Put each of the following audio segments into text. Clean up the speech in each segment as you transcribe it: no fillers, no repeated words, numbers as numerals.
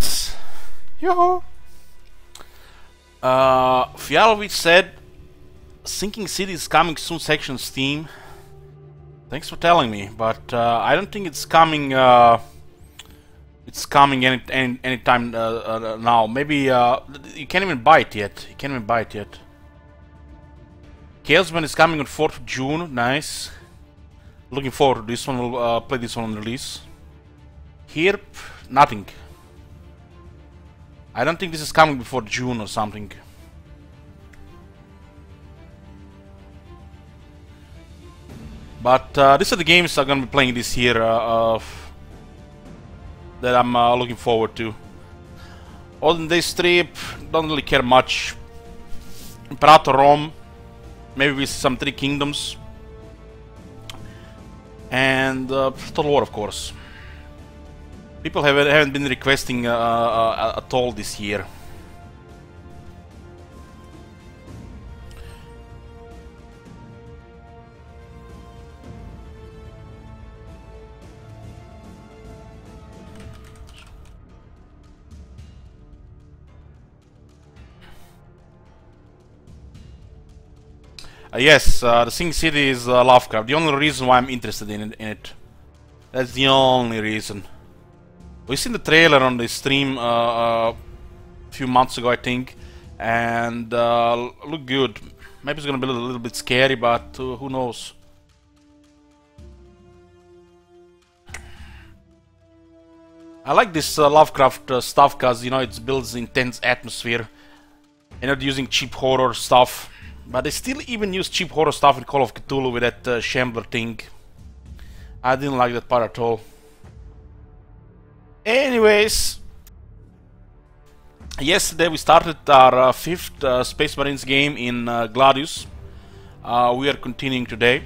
it! Yoo-hoo! Fialovic said, Sinking City is coming soon section on Steam. Thanks for telling me, but I don't think it's coming. It's coming anytime now. Maybe you can't even buy it yet. You can't even buy it yet. Chaosman is coming on 4th of June. Nice. Looking forward to this one. We'll play this one on release. Here, nothing. I don't think this is coming before June or something. But these are the games I'm gonna be playing this year that I'm looking forward to. Olden Days Strip, don't really care much. Imperator Rome, maybe with some Three Kingdoms. And Total War, of course. People haven't been requesting at all this year. Yes, the Sing City is Lovecraft. The only reason why I'm interested in it. That's the only reason. We've seen the trailer on the stream a few months ago, I think, and look good. Maybe it's gonna be a little bit scary, but who knows? I like this Lovecraft stuff because, you know, it builds intense atmosphere. You're not using cheap horror stuff. But they still even use cheap horror stuff in Call of Cthulhu with that Shambler thing. I didn't like that part at all. Anyways, yesterday we started our 5th Space Marines game in Gladius. We are continuing today.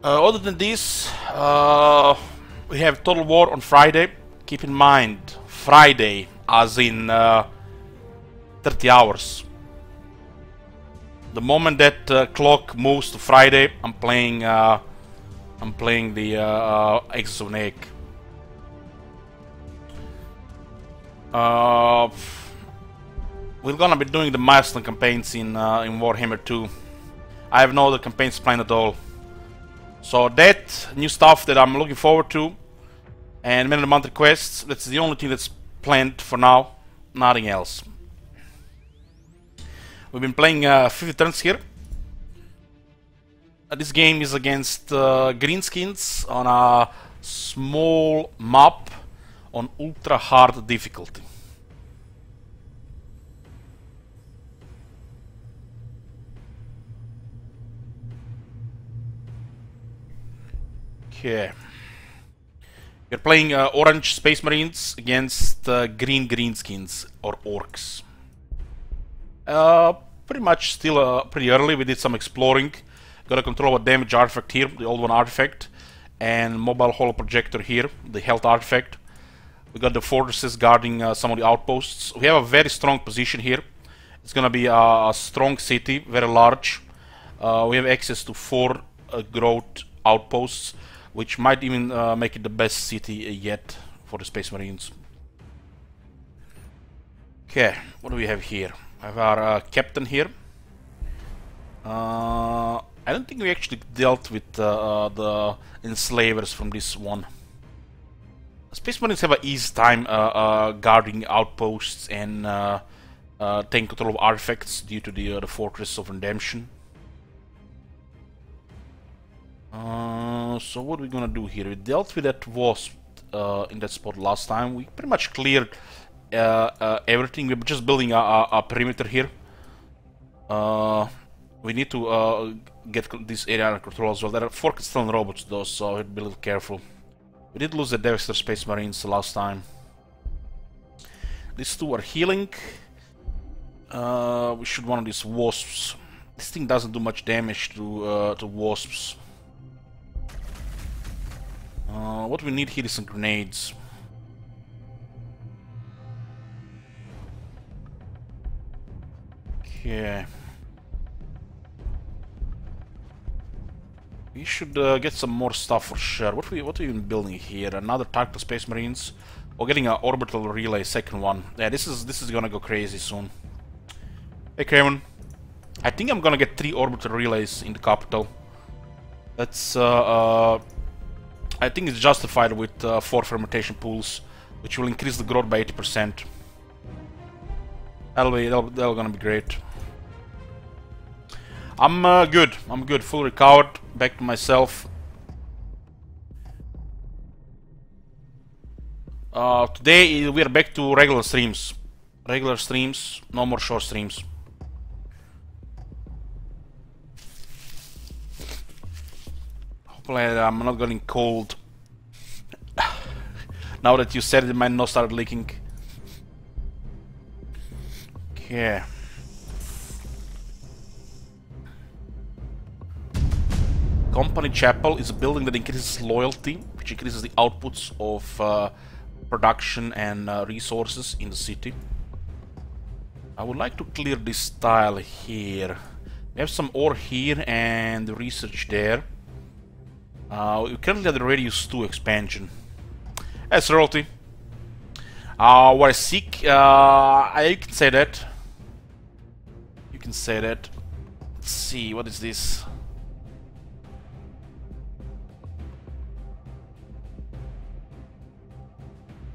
Other than this, we have Total War on Friday. Keep in mind, Friday, as in 30 hours. The moment that clock moves to Friday, I'm playing the Axis of Nehek. We're gonna be doing the milestone campaigns in Warhammer 2. I have no other campaigns planned at all. So that new stuff that I'm looking forward to, and Man of the Month requests. That's the only thing that's planned for now. Nothing else. We've been playing 50 turns here. This game is against Greenskins on a small map on ultra hard difficulty. Okay. You're playing orange Space Marines against green Greenskins or Orcs. Pretty much still pretty early. We did some exploring. Got a control of a damage artifact here, the old one artifact, and mobile holo projector here, the health artifact. We got the fortresses guarding some of the outposts. We have a very strong position here. It's gonna be a strong city, very large. We have access to 4 growth outposts, which might even make it the best city yet for the Space Marines. Okay, what do we have here? I have our captain here. I don't think we actually dealt with the enslavers from this one. Space Marines have an easy time guarding outposts and taking control of artifacts due to the Fortress of Redemption. So what are we gonna do here? We dealt with that wasp in that spot last time. We pretty much cleared everything. We're just building a perimeter here. We need to get this area under control as well. There are 4 Castellan robots though, so I have to be a little careful. We did lose the Dexter Space Marines the last time. These 2 are healing. We should one of these wasps. This thing doesn't do much damage to wasps. What we need here is some grenades. Okay. We should get some more stuff for sure. What are we even building here? Another Tactical Space Marines. Or getting an orbital relay, second one. Yeah, this is gonna go crazy soon. Hey Kraven, I think I'm gonna get 3 orbital relays in the capital. That's I think it's justified with 4 fermentation pools, which will increase the growth by 80%. That'll gonna be great. I'm good. I'm good. Full recovered. Back to myself. Today we are back to regular streams. Regular streams. No more short streams. Hopefully I'm not getting cold. Now that you said it, might not start leaking. Okay. Company Chapel is a building that increases loyalty, which increases the outputs of production and resources in the city. I would like to clear this tile here. We have some ore here and research there. We currently have the Radius 2 expansion. That's royalty. What I seek, you can say that. You can say that. Let's see, what is this?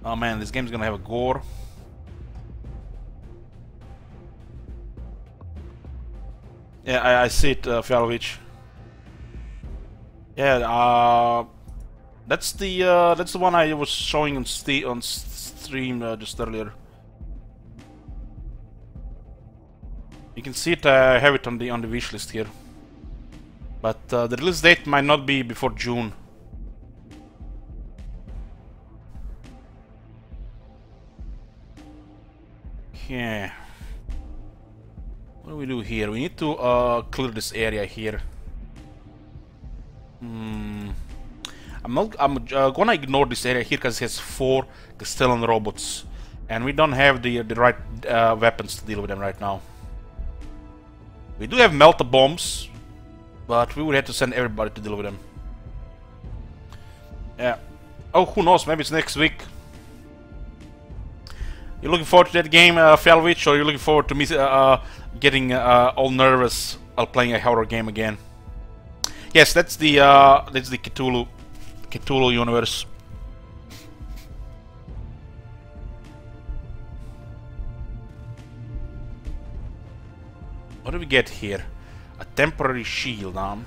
Oh man, this game's gonna have a gore. Yeah, I see it, Fialovic. Yeah, that's the one I was showing on stream just earlier. You can see it. I have it on the wish list here, but the release date might not be before June. Okay. What do we do here? We need to clear this area here. I'm gonna ignore this area here because it has 4 Castellan robots, and we don't have the right weapons to deal with them right now. We do have melter bombs, but we would have to send everybody to deal with them. Yeah. Oh, who knows? Maybe it's next week. You looking forward to that game, Fialovic, or are you looking forward to me getting all nervous while playing a horror game again? Yes, that's the Cthulhu universe. What do we get here? A temporary shield, I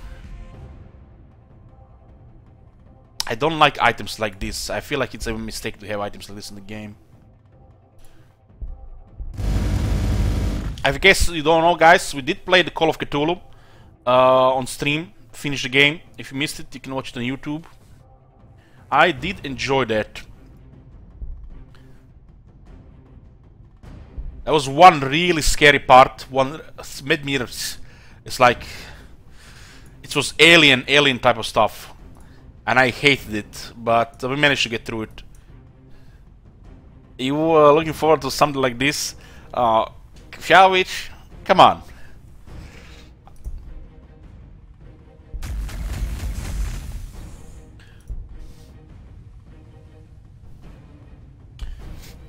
don't like items like this. I feel like it's a mistake to have items like this in the game. I guess you don't know, guys, we did play the Call of Cthulhu on stream. Finish the game. If you missed it, you can watch it on YouTube. I did enjoy that. That was one really scary part. One made me. It's like it was alien type of stuff, and I hated it. But we managed to get through it. You were looking forward to something like this, Fialovic? Come on.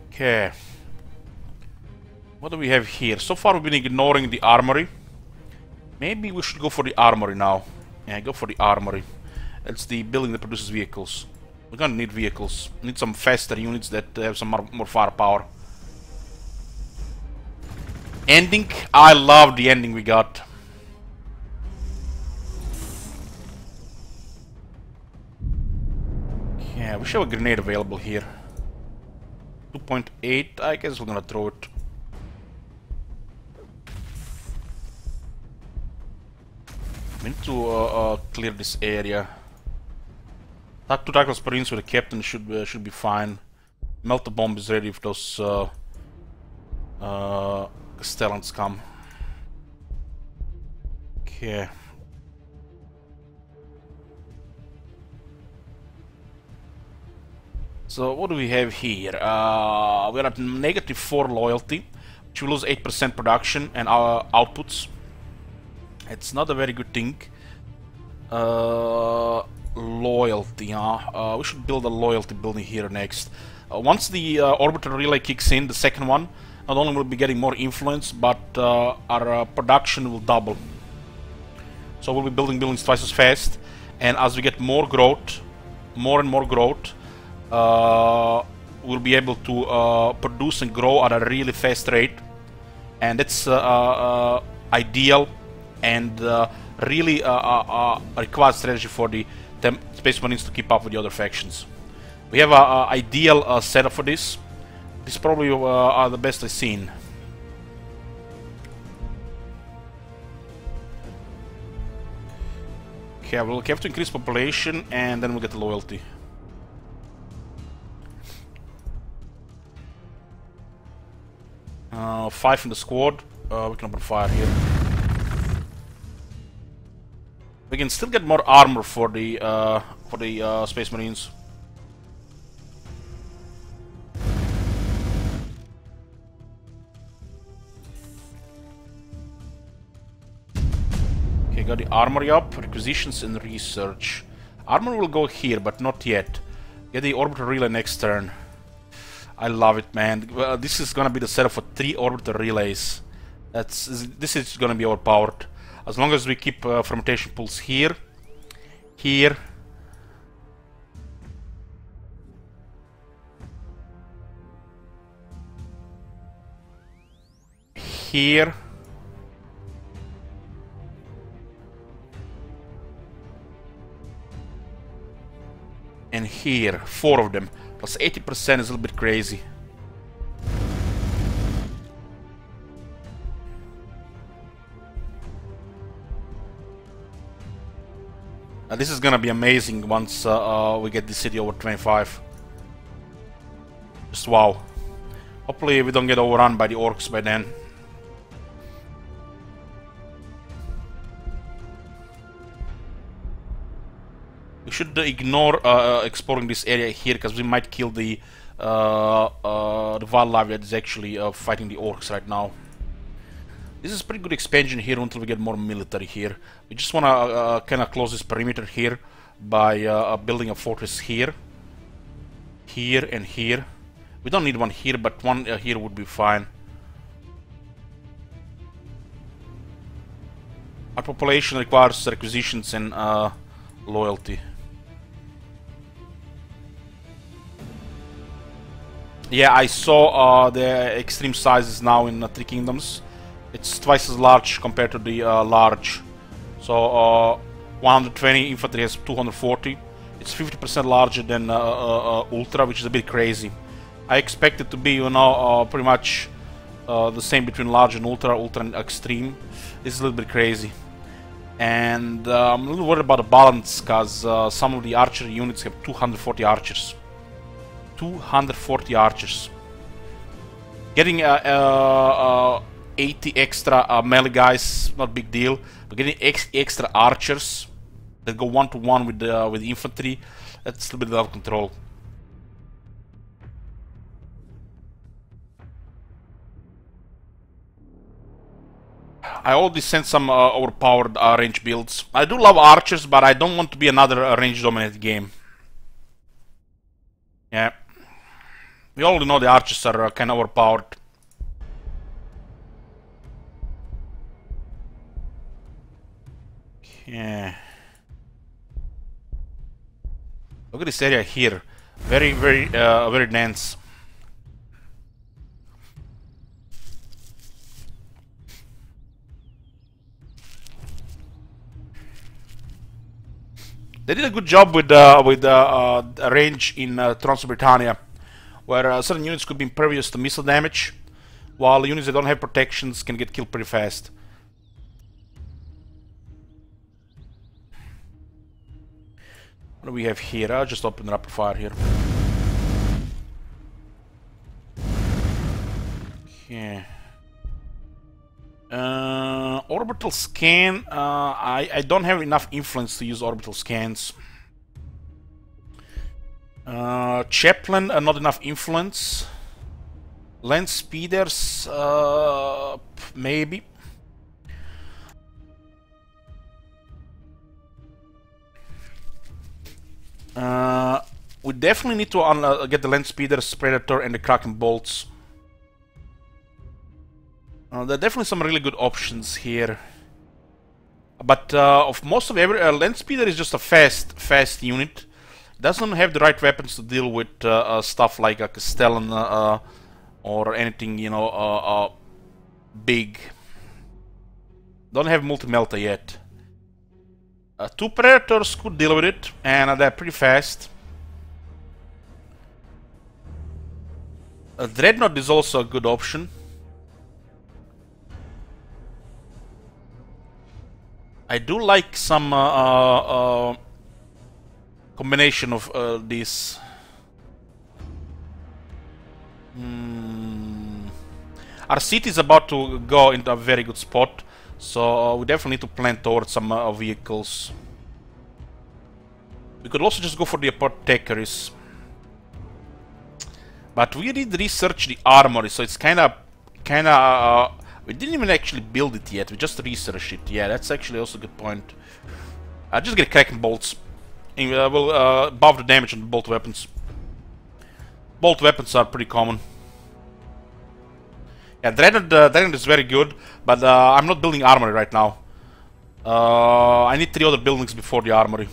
Okay. What do we have here? So far we've been ignoring the armory. Maybe we should go for the armory now. Yeah, go for the armory. It's the building that produces vehicles. We're gonna need vehicles. We need some faster units that have some more firepower. Ending. I love the ending we got. Yeah, we should have a grenade available here. 2.8, I guess we're gonna throw it. We need to clear this area. That 2 tackles per inch with the captain should be fine. Melter bomb is ready if those Castellans come. Okay. So what do we have here? We're at -4 loyalty, which will lose 8% production and our outputs. It's not a very good thing. loyalty, huh? We should build a loyalty building here next. Once the orbital relay kicks in, the second one, not only will we be getting more influence, but our production will double. So we'll be building buildings twice as fast, and as we get more growth, more and more growth, we'll be able to produce and grow at a really fast rate, and that's ideal and really a required strategy for the Space Marines to keep up with the other factions. We have an ideal setup for this. This probably are the best I've seen. Okay, we'll have to increase population and then we'll get the loyalty. Five in the squad. We can open fire here. We can still get more armor for the Space Marines. Okay, got the armory up. Requisitions and research. Armor will go here, but not yet. Get the orbital relay next turn. I love it, man. This is gonna be the setup for 3 orbital relays. This is gonna be overpowered. As long as we keep fermentation pools here, here, here, and here, 4 of them, plus 80% is a little bit crazy. This is gonna be amazing once we get the city over 25. Just wow. Hopefully we don't get overrun by the orcs by then. We should ignore exploring this area here, because we might kill the wildlife that is actually fighting the orcs right now. This is pretty good expansion here until we get more military here. We just want to kind of close this perimeter here by building a fortress here, here, and here. We don't need one here, but one here would be fine. Our population requires requisitions and loyalty. Yeah, I saw the extreme sizes now in 3 Kingdoms. It's twice as large compared to the large. So 120 infantry has 240. It's 50% larger than Ultra, which is a bit crazy. I expect it to be, you know, pretty much the same between large and Ultra, Ultra and Extreme. This is a little bit crazy. And I'm a little worried about the balance, because some of the archery units have 240 archers. 240 archers. Getting 80 extra melee guys, not big deal. But getting extra archers that go 1-to-1 with the infantry, that's a little bit out of control. I already sent some overpowered range builds. I do love archers, but I don't want to be another range dominated game. Yeah. We already know the archers are kind of overpowered. Yeah. Look at this area here. Very, very dense. They did a good job with a range in Transbritannia, where certain units could be impervious to missile damage, while units that don't have protections can get killed pretty fast. What do we have here? I'll just open the rapid fire here. Okay. Orbital scan. I don't have enough influence to use orbital scans. Chaplain, not enough influence. Land speeders, maybe. We definitely need to get the Land Speeders, Predator, and the Kraken Bolts. There are definitely some really good options here. But of most of every Land Speeder is just a fast unit. Doesn't have the right weapons to deal with stuff like a Castellan or anything, you know, big. Don't have multi-melta yet. 2 Predators could deal with it, and they're pretty fast. Dreadnought is also a good option. I do like some combination of these. Our city is about to go into a very good spot, so we definitely need to plan towards some vehicles. We could also just go for the apothecaries, but we did research the armory, so it's kind of we didn't even actually build it yet. We just researched it. Yeah, that's actually also a good point. I just get Kraken bolts. We'll buff the damage on the bolt weapons. Bolt weapons are pretty common. Yeah, Dreadnought is very good, but I'm not building armory right now. I need 3 other buildings before the armory.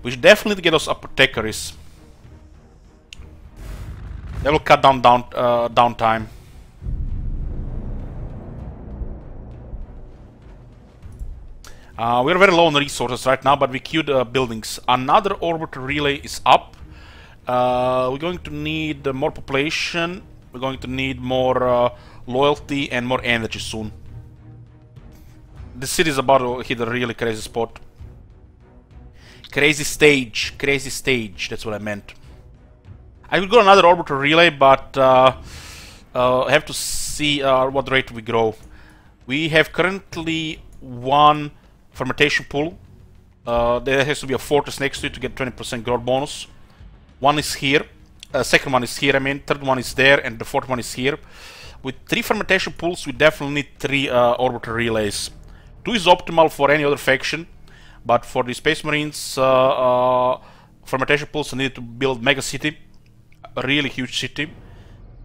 We should definitely get those apothecaries. They will cut down downtime. We're very low on resources right now, but we queued buildings. Another orbital relay is up. We're going to need more population. We're going to need more loyalty and more energy soon. The city is about to hit a really crazy spot. Crazy stage, that's what I meant. I could go another orbital relay, but I have to see what rate we grow. We have currently 1 fermentation pool. There has to be a fortress next to it to get 20% growth bonus. One is here. Second one is here, I mean. Third one is there, and the fourth one is here. With 3 fermentation pools, we definitely need 3 orbital relays. 2 is optimal for any other faction, but for the Space Marines, fermentation pools are needed to build mega city, a really huge city,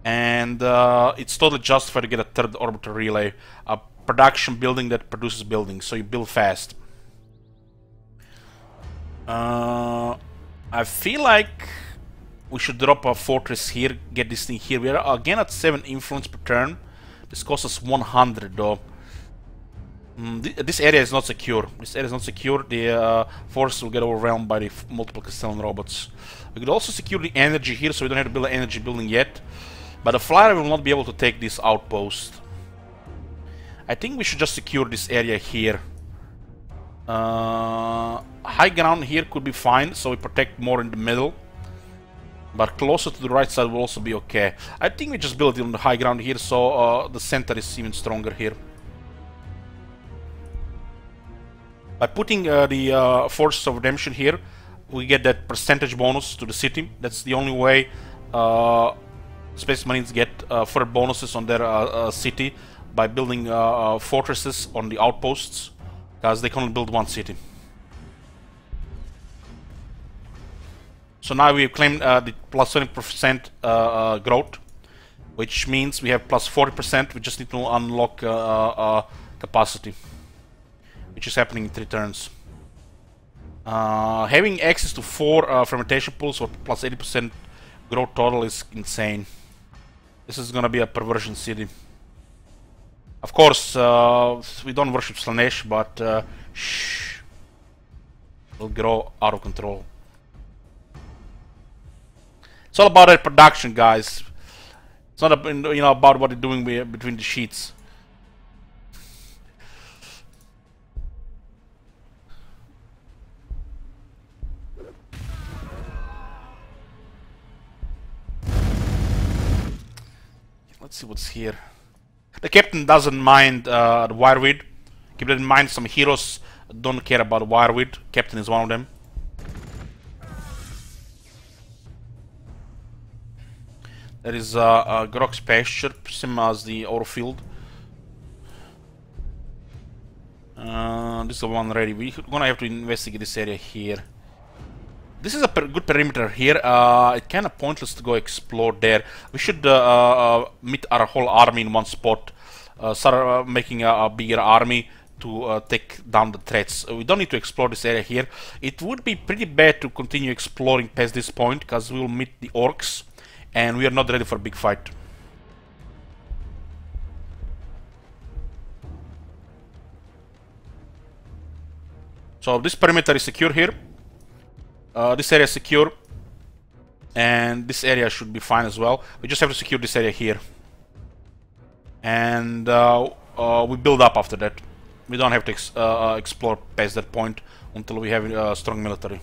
and it's totally justified to get a 3rd orbital relay, a production building that produces buildings, so you build fast. I feel like we should drop a fortress here, get this thing here. We are again at 7 influence per turn. This costs us 100 though. This area is not secure. The forces will get overwhelmed by the multiple Castellan robots. We could also secure the energy here, so we don't have to build an energy building yet. But the flyer will not be able to take this outpost. I think we should just secure this area here. High ground here could be fine, so we protect more in the middle. But closer to the right side will also be okay. I think we just build it on the high ground here, so the center is even stronger here. By putting the Forces of Redemption here, we get that percentage bonus to the city. That's the only way Space Marines get further bonuses on their city, by building fortresses on the outposts, because they can only build 1 city. So now we've claimed the plus 20% growth, which means we have plus 40%. We just need to unlock capacity, which is happening in 3 turns. Having access to 4 fermentation pools or plus 80% growth total is insane. This is gonna be a perversion city. Of course, we don't worship Slaanesh, but shh, it'll grow out of control. It's all about that production, guys. It's not about what they're doing between the sheets. Let's see what's here. The captain doesn't mind the Wireweed. Keep that in mind. Some heroes don't care about Wireweed. Captain is one of them. There is Grok's pasture, same as the Autofield. This is the one ready. We're gonna have to investigate this area here. This is a good perimeter here. It's kind of pointless to go explore there. We should meet our whole army in one spot. Start making a bigger army to take down the threats. We don't need to explore this area here. It would be pretty bad to continue exploring past this point, because we will meet the orcs, and we are not ready for a big fight. So this perimeter is secure here. This area is secure, and this area should be fine as well. We just have to secure this area here, and we build up after that. We don't have to explore past that point until we have a strong military.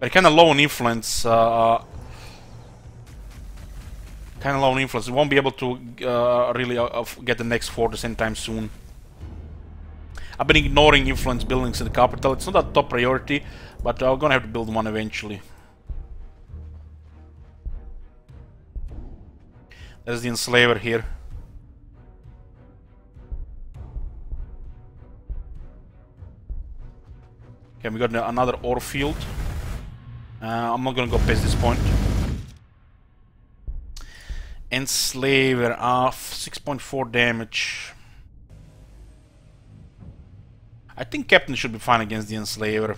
We're kind of low on influence. We won't be able to really get the next fortress anytime soon. I've been ignoring influence buildings in the capital. It's not a top priority, but I'm gonna have to build one eventually. There's the enslaver here. Okay, we got another ore field. I'm not gonna go past this point. Enslaver, 6.4 damage. I think Captain should be fine against the Enslaver.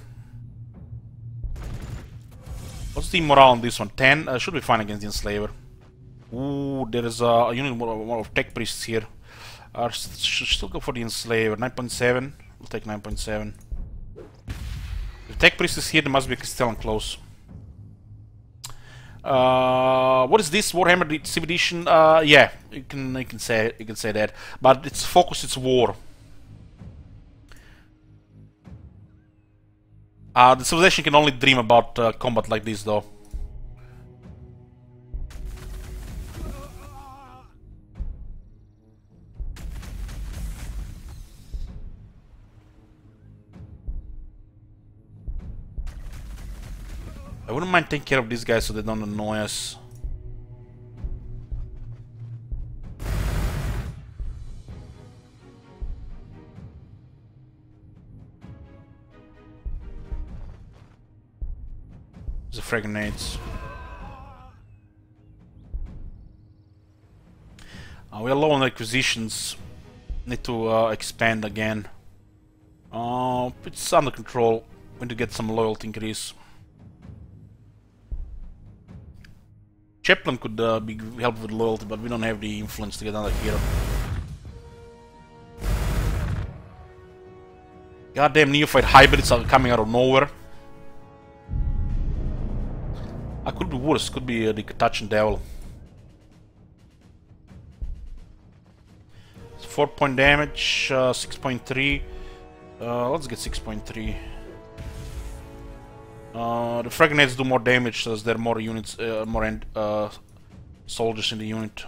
What's the morale on this one? 10? Should be fine against the Enslaver. Ooh, there is a unit more of tech priests here. Should still go for the Enslaver. 9.7. We'll take 9.7. If tech priest is here, there must be a Castellan close. What is this? Warhammer Civilization? Yeah, you can say that. But its focus is war. The civilization can only dream about combat like this, though. I wouldn't mind taking care of these guys so they don't annoy us. The frag grenades. We are low on acquisitions. Need to expand again. It's under control. We need to get some loyalty increase. Chaplain could be helped with loyalty, but we don't have the influence to get another hero. Goddamn neophyte hybrids are coming out of nowhere. I could be worse, could be the Catachan Devil. It's 4 point damage, 6.3. Let's get 6.3. The frag grenades do more damage as there are more units, more soldiers in the unit.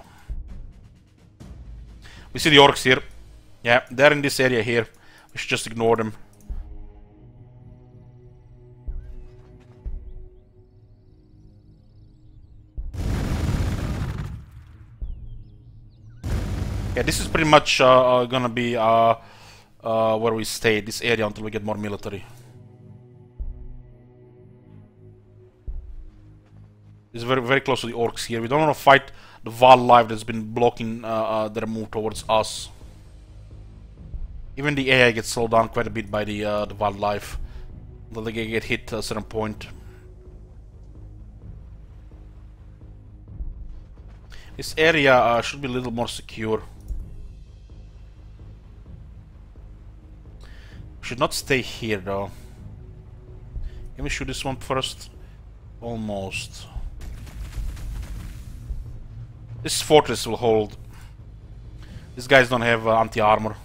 We see the orcs here. Yeah, they're in this area here. We should just ignore them. Yeah, this is pretty much gonna be where we stay, this area, until we get more military. It's very close to the orcs here. We don't want to fight the wildlife that's been blocking their move towards us. Even the AI gets slowed down quite a bit by the wildlife until they get hit at a certain point. This area should be a little more secure. We should not stay here though. Can we shoot this one first? Almost. This fortress will hold. These guys don't have anti-armor.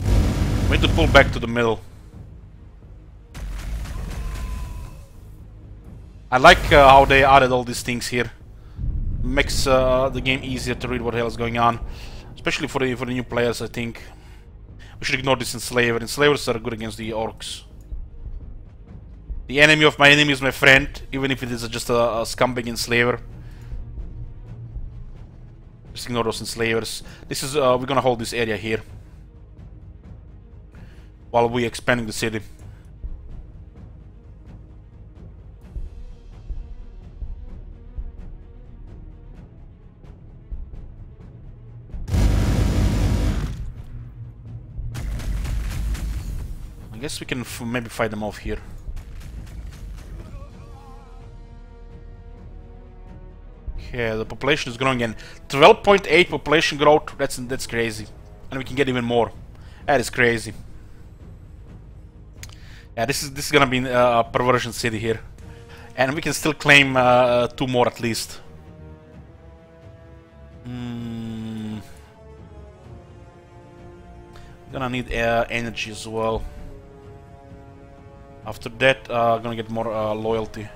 We need to pull back to the middle. I like how they added all these things here. Makes the game easier to read what the hell is going on, especially for the new players. I think we should ignore this enslaver. Enslavers are good against the orcs. The enemy of my enemy is my friend, even if it is just a scumbag enslaver. Just ignore those enslavers. This is we're gonna hold this area here while we expanding the city. I guess we can maybe fight them off here. Okay, the population is growing again. 12.8 population growth. That's crazy, and we can get even more. That is crazy. Yeah, this is gonna be a perversion city here, and we can still claim 2 more at least. Gonna need energy as well. After that, gonna get more loyalty.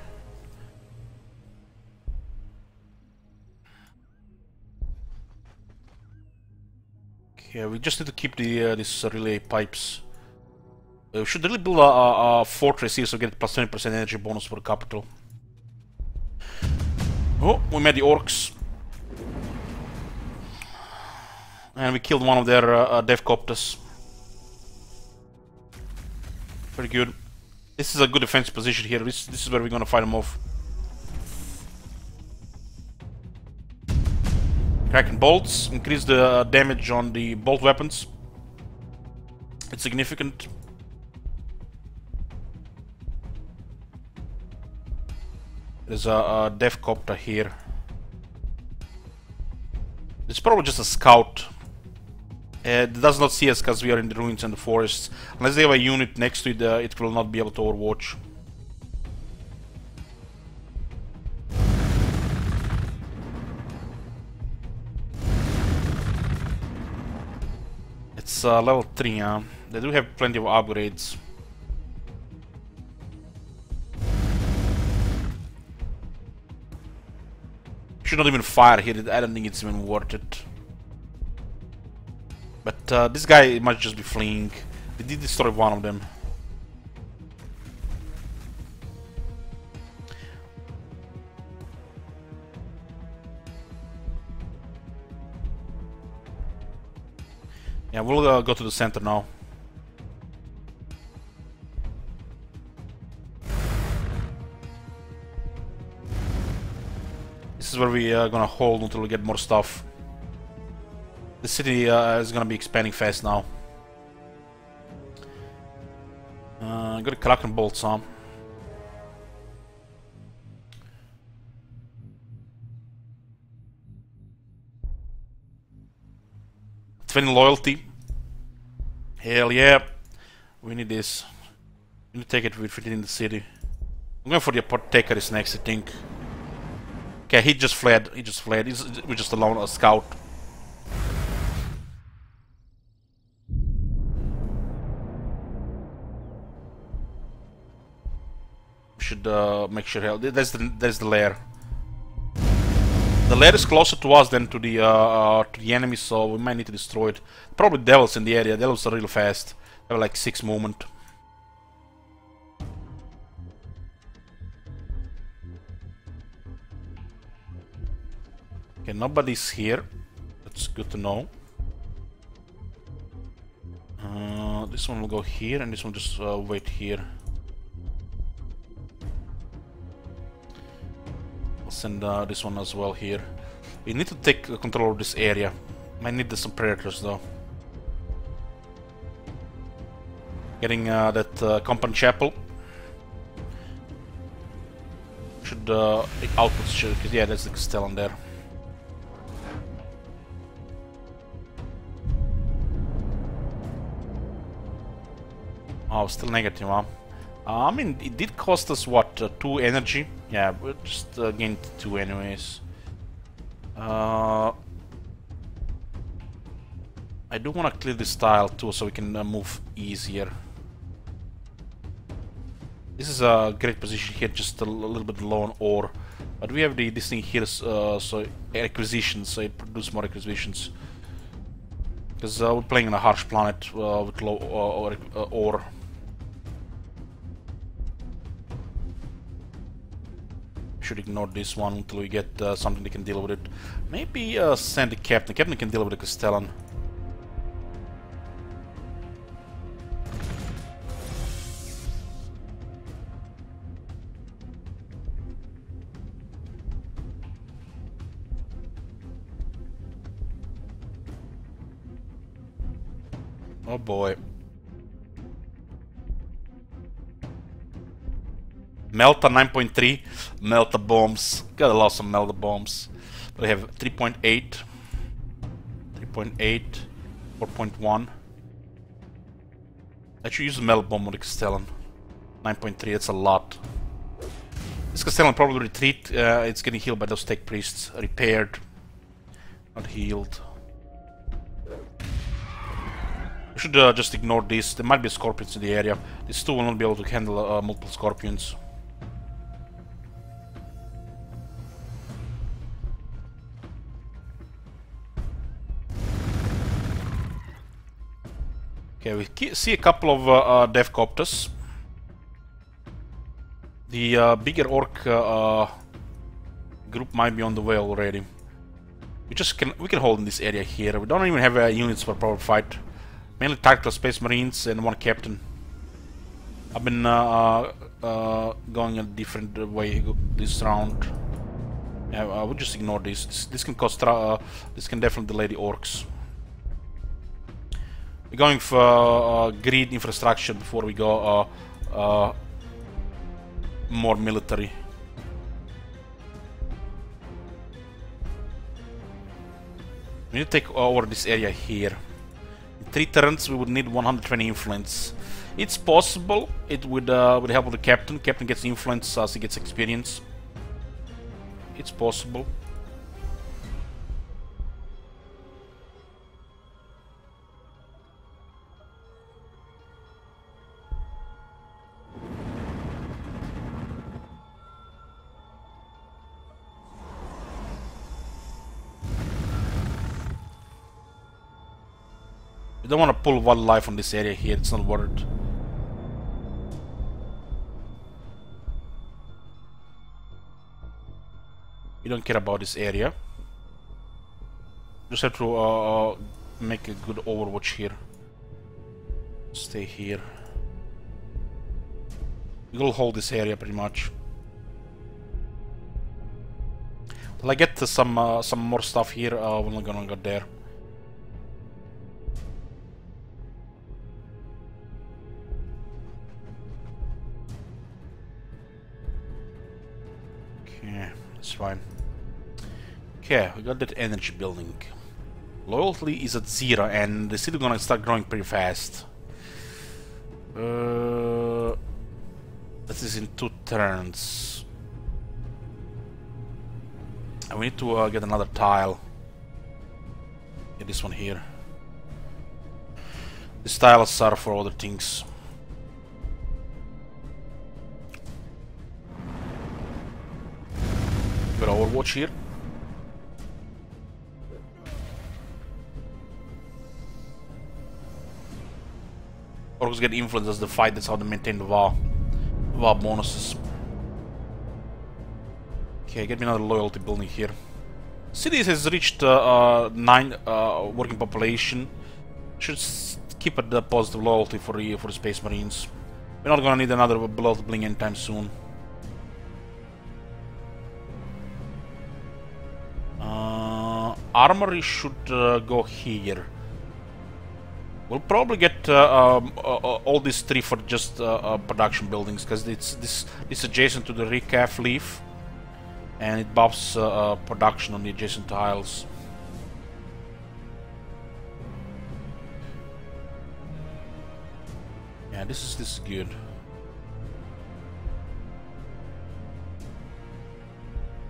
Okay, we just need to keep the these relay pipes. We should really build a fortress here so we get plus 20% energy bonus for the capital. Oh, we met the orcs. And we killed one of their devcopters. Very good. This is a good defense position here. This is where we're gonna fight them off. Kraken bolts increase the damage on the bolt weapons. It's significant. There's a devcopter here. It's probably just a scout. It does not see us because we are in the ruins and the forests. Unless they have a unit next to it, it will not be able to overwatch. It's level 3, huh? They do have plenty of upgrades. Should not even fire here. I don't think it's even worth it. But this guy might just be fleeing. We did destroy one of them. Yeah, we'll go to the center now. This is where we are gonna hold until we get more stuff. The city is gonna be expanding fast now. Got a Kraken bolts on. Twin loyalty. Hell yeah. We need this. We need to take it within the city. I'm going for the apothecaries next, I think. Okay, he just fled. He just fled. We're just alone, a scout. We should make sure. There's the lair. The lair is closer to us than to the enemy, so we might need to destroy it. Probably devils in the area. Devils are real fast. They have like 6 movement. Okay, nobody's here. That's good to know. This one will go here, and this one just wait here. I'll send this one as well here. We need to take control of this area. Might need some predators though. Getting that Company Chapel. Should outputs should, because yeah, that's the Castellan there. Oh, still negative, huh? I mean, it did cost us, what, 2 energy? Yeah, we just gained 2 anyways. I do want to clear this tile too, so we can move easier. This is a great position here, just a little bit low on ore. But we have this thing here, so acquisitions, so it produces more acquisitions. Because we're playing on a harsh planet with low ore. should ignore this one until we get something that can deal with it. Maybe send the captain. Captain can deal with the Castellan. Oh boy. Melta 9.3. Melta bombs. Gotta love some Melta bombs. We have 3.8. 3.8. 4.1. I should use the Melta bomb on the Castellan. 9.3, that's a lot. This Castellan probably retreat. It's getting healed by those Tech Priests. Repaired. Not healed. We should just ignore this. There might be scorpions in the area. These two will not be able to handle multiple scorpions. Okay, we see a couple of Death Copters. The bigger orc group might be on the way already. We can hold in this area here. We don't even have units for proper fight. Mainly tactical Space Marines and one captain. I've been going a different way this round. Yeah, I would just ignore this. This can cost. This can definitely delay the orcs. We're going for grid infrastructure before we go more military. We need to take over this area here. In 3 turns we would need 120 influence. It's possible. It would with the help of the captain. Captain gets influence as he gets experience. It's possible. We don't want to pull one life on this area here, it's not worth it. We don't care about this area. Just have to make a good overwatch here. Stay here. We'll hold this area pretty much. Till I get to some more stuff here, we're not gonna go there. It's fine. Okay, we got that energy building. Loyalty is at 0 and the city gonna start growing pretty fast. This is in 2 turns. And we need to get another tile. Get this one here. These tiles are for other things. Got Overwatch here. Orcs get influence as the fight, that's how they maintain the VAR bonuses. Okay, get me another loyalty building here. Cities has reached 9 working population. Should keep at the positive loyalty for the Space Marines. We're not gonna need another loyalty building anytime soon. Armory should go here. We'll probably get all these 3 for just production buildings, because it's adjacent to the recaf leaf, and it buffs production on the adjacent tiles. Yeah, this is good.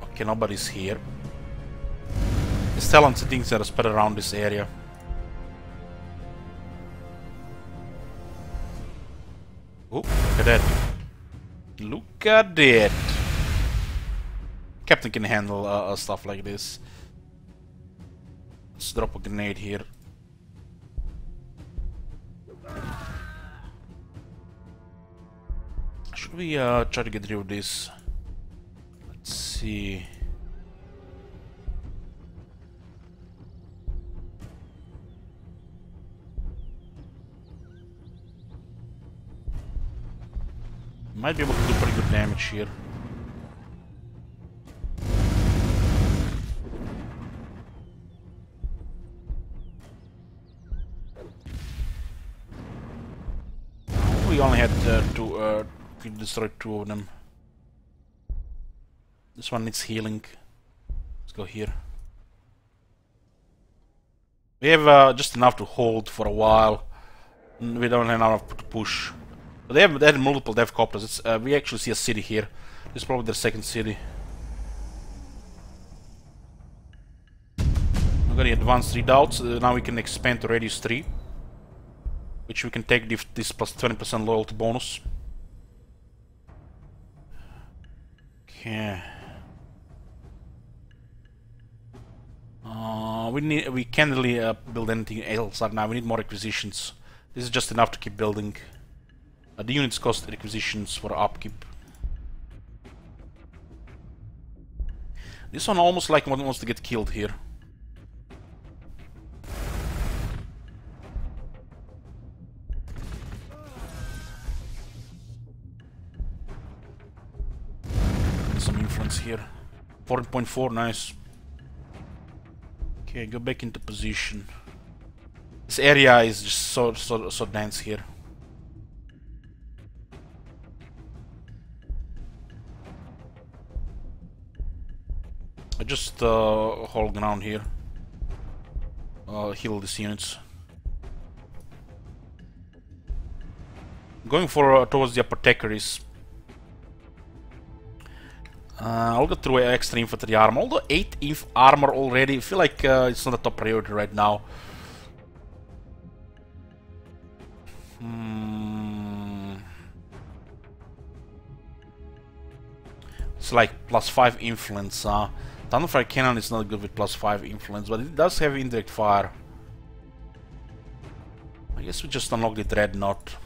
Okay, nobody's here. There's talents and things that are spread around this area. Oh, look at that. Look at that. Captain can handle stuff like this. Let's drop a grenade here. Should we try to get rid of this? Let's see. see. Might be able to do pretty good damage here. We only had to destroy 2 of them. This one needs healing. Let's go here. We have just enough to hold for a while. We don't have enough to push. But they had multiple dev copters. It's, we actually see a city here. This is probably their second city. We've got the advanced readouts. Now we can expand to radius 3. Which we can take this plus 20% loyalty bonus. Okay. We can't really build anything else right now. We need more acquisitions. This is just enough to keep building. The units cost acquisitions for upkeep. This one almost like one wants to get killed here. Some influence here. 14.4, nice. Okay, go back into position. This area is just so dense here. I just hold ground here. Heal these units. Going for towards the apothecaries. I'll go through extra infantry armor. Although 8 inf armor already, I feel like it's not a top priority right now. It's like plus 5 influence. Thunderfire Cannon is not good with plus 5 influence, but it does have indirect fire. I guess we just unlock the Dreadnought.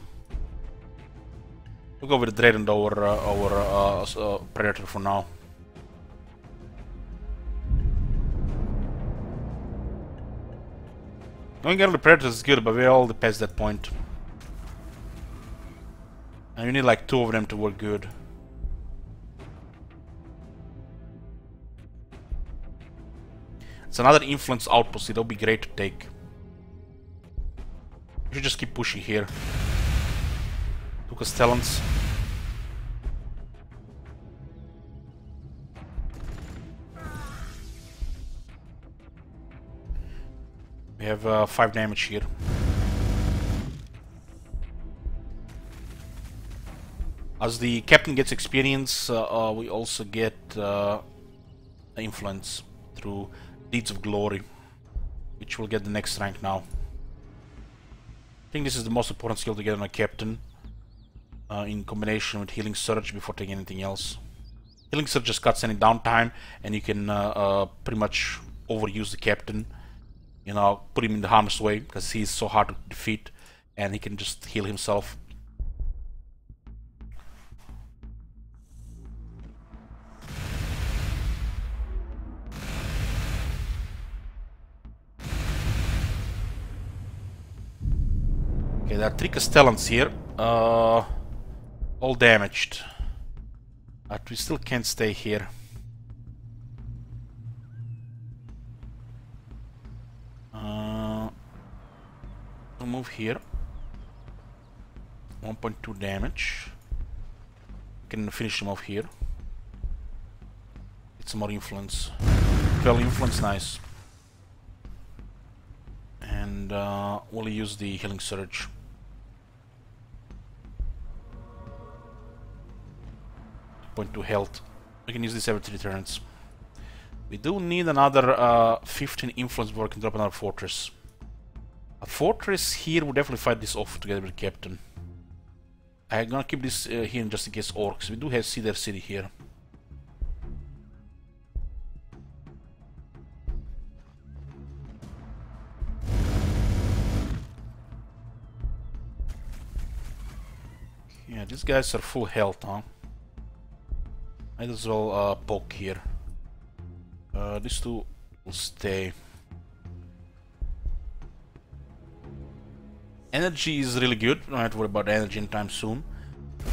We'll go with the Dreadnought over Predator for now. Going early Predator is good, but we're all past that point. And we need like 2 of them to work good. It's another influence outpost, it'll be great to take. We should just keep pushing here. 2 Castellans. We have 5 damage here. As the captain gets experience, we also get influence through Deeds of Glory, which will get the next rank now. I think this is the most important skill to get on a captain, in combination with Healing Surge before taking anything else. Healing Surge just cuts any downtime, and you can pretty much overuse the captain. You know, put him in the harm's way, because he's so hard to defeat, and he can just heal himself. Okay, there are 3 Castellans here, all damaged, but we still can't stay here. We'll move here. 1.2 damage. We can finish him off here. Get some more influence. 12 influence, nice. And we'll use the Healing Surge. Point 2 health. We can use this every 3 turns. We do need another 15 influence before we can drop another fortress. A fortress here would definitely fight this off together with the captain. I'm gonna keep this here just in case orcs. We do have Cedar City here. Yeah, these guys are full health, huh? Might as well poke here. These two will stay. Energy is really good. Don't have to worry about energy anytime soon.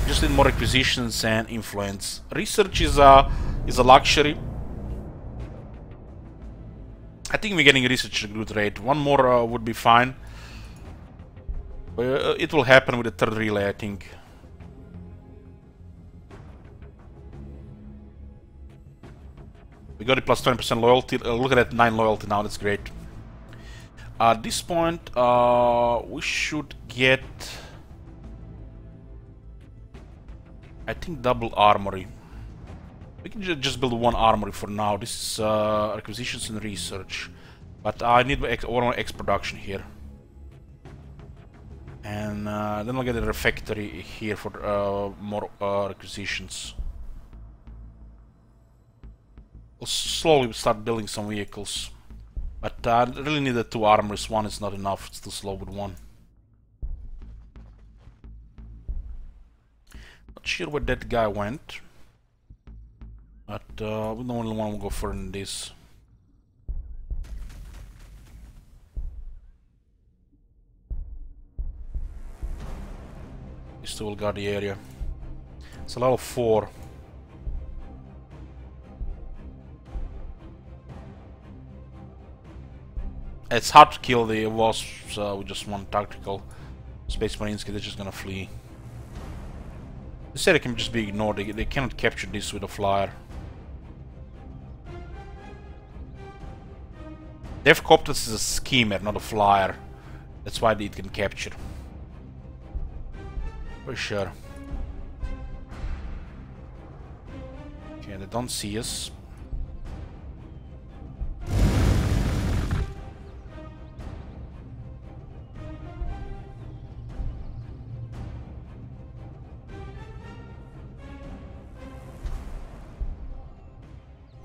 Just need more acquisitions and influence. Research is a luxury. I think we're getting research at a good rate. One more would be fine. It will happen with the third relay, I think. We got a plus 20% loyalty. Look at that, 9 loyalty now. That's great. At this point, we should get, I think, double armory. We can just build one armory for now. This is acquisitions and research, but I need one more X production here, and then I'll get a refectory here for more acquisitions. We'll slowly start building some vehicles. But I really need the 2 armors. One is not enough. It's too slow with one. Not sure where that guy went. But we don't really want to go further than this. He still got the area. It's a level 4. It's hard to kill the wasps with just one tactical. Space Marines, they're just gonna flee. This area can just be ignored. They cannot capture this with a flyer. Devcopters is a schemer, not a flyer. That's why it can capture. For sure. Okay, they don't see us.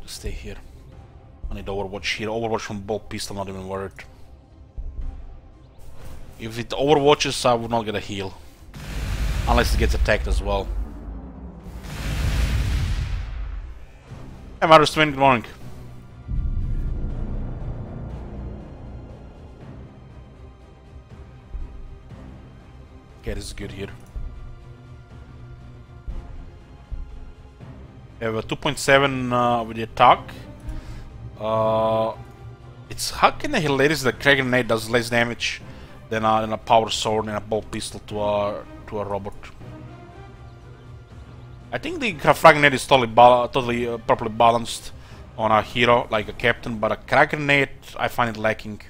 Stay here. I need Overwatch here. Overwatch from bolt pistol, not even worth it. If it overwatches, I would not get a heal. Unless it gets attacked as well. Hey Marius Twin, good morning. Okay, this is good here. We have a 2.7 with the attack. It's fucking hilarious that Krag Grenade does less damage than a power sword and a bolt pistol to a robot. I think the Frag Grenade is totally properly balanced on a hero like a captain, but a Krag Grenade I find it lacking.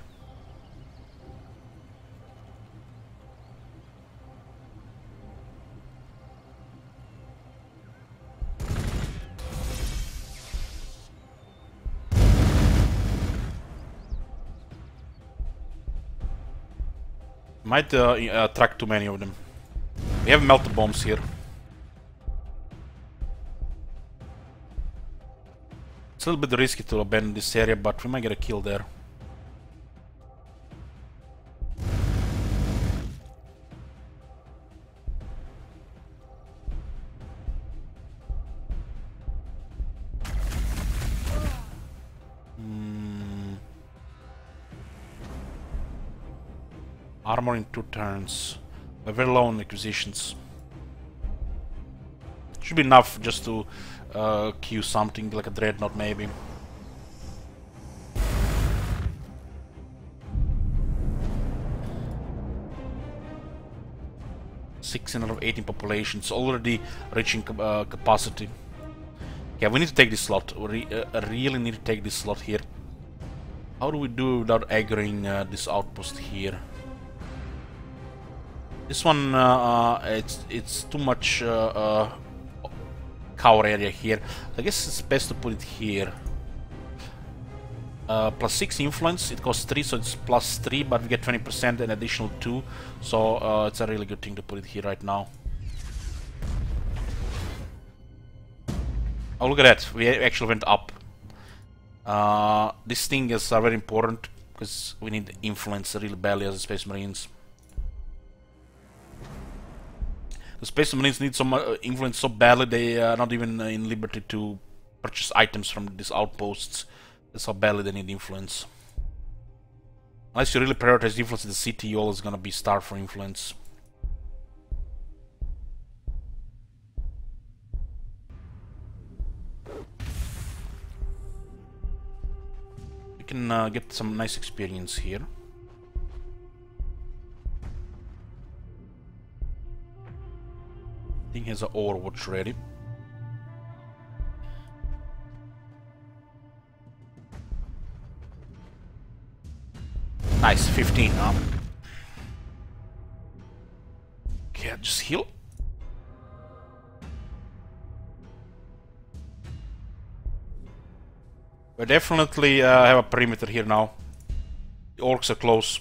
Might attract too many of them. We have melted bombs here. It's a little bit risky to abandon this area, but we might get a kill there. Armor in 2 turns. We're very low on acquisitions. Should be enough just to queue something like a dreadnought maybe. Of 18 populations already reaching capacity. Yeah, we need to take this slot. We really need to take this slot here. How do we do without aggroing this outpost here? This one, it's too much cover area here. I guess it's best to put it here. Plus 6 influence, it costs 3, so it's plus 3, but we get 20% and additional 2. So it's a really good thing to put it here right now. Oh, look at that, we actually went up. This thing is very important, because we need influence really badly as a Space Marines. The Space Marines need some influence so badly they are not even in liberty to purchase items from these outposts. That's how badly they need influence. Unless you really prioritize influence in the city, you're always gonna be starved for influence. You can get some nice experience here. Thing has an Overwatch ready. Nice, 15 now. Okay, just heal. We definitely have a perimeter here now. The orcs are close.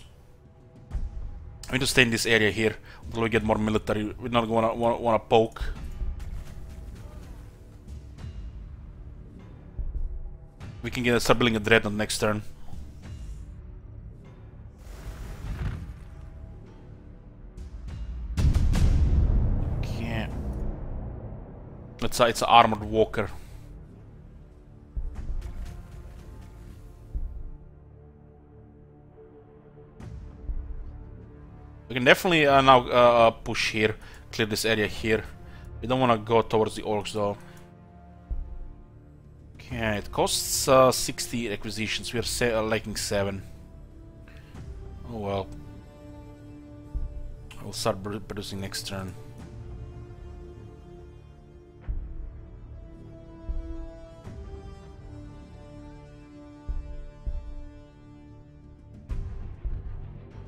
We need to stay in this area here until we get more military. We're not gonna wanna poke. We can start building a dreadnought next turn. Okay. It's an armored walker. We can definitely now push here, clear this area here. We don't want to go towards the orcs though. Okay, it costs 60 acquisitions. We are lacking 7. Oh well. We'll start producing next turn.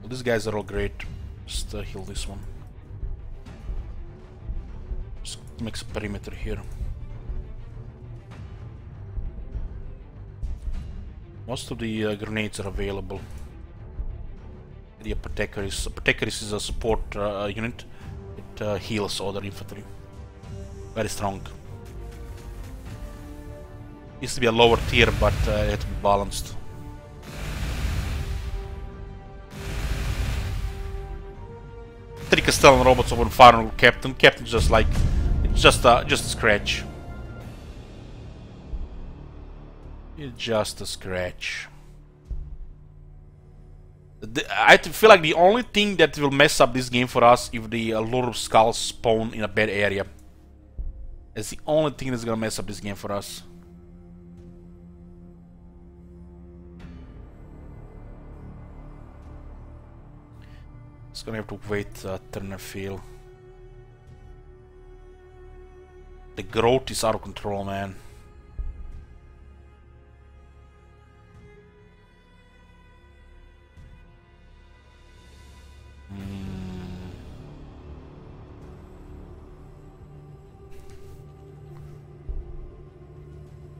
Well, these guys are all great. Just heal this one. Just makes a perimeter here. Most of the grenades are available. The Apothecaries. Apothecaries is a support unit. It heals other infantry. Very strong. Used to be a lower tier, but it had to be balanced. Three Castellan robots over final Captain. Captain's just like, it's just a scratch. It's just a scratch. I feel like the only thing that will mess up this game for us if the Lord of Skulls spawn in a bad area. It's the only thing that's gonna mess up this game for us. It's gonna have to wait turn and feel. The growth is out of control, man.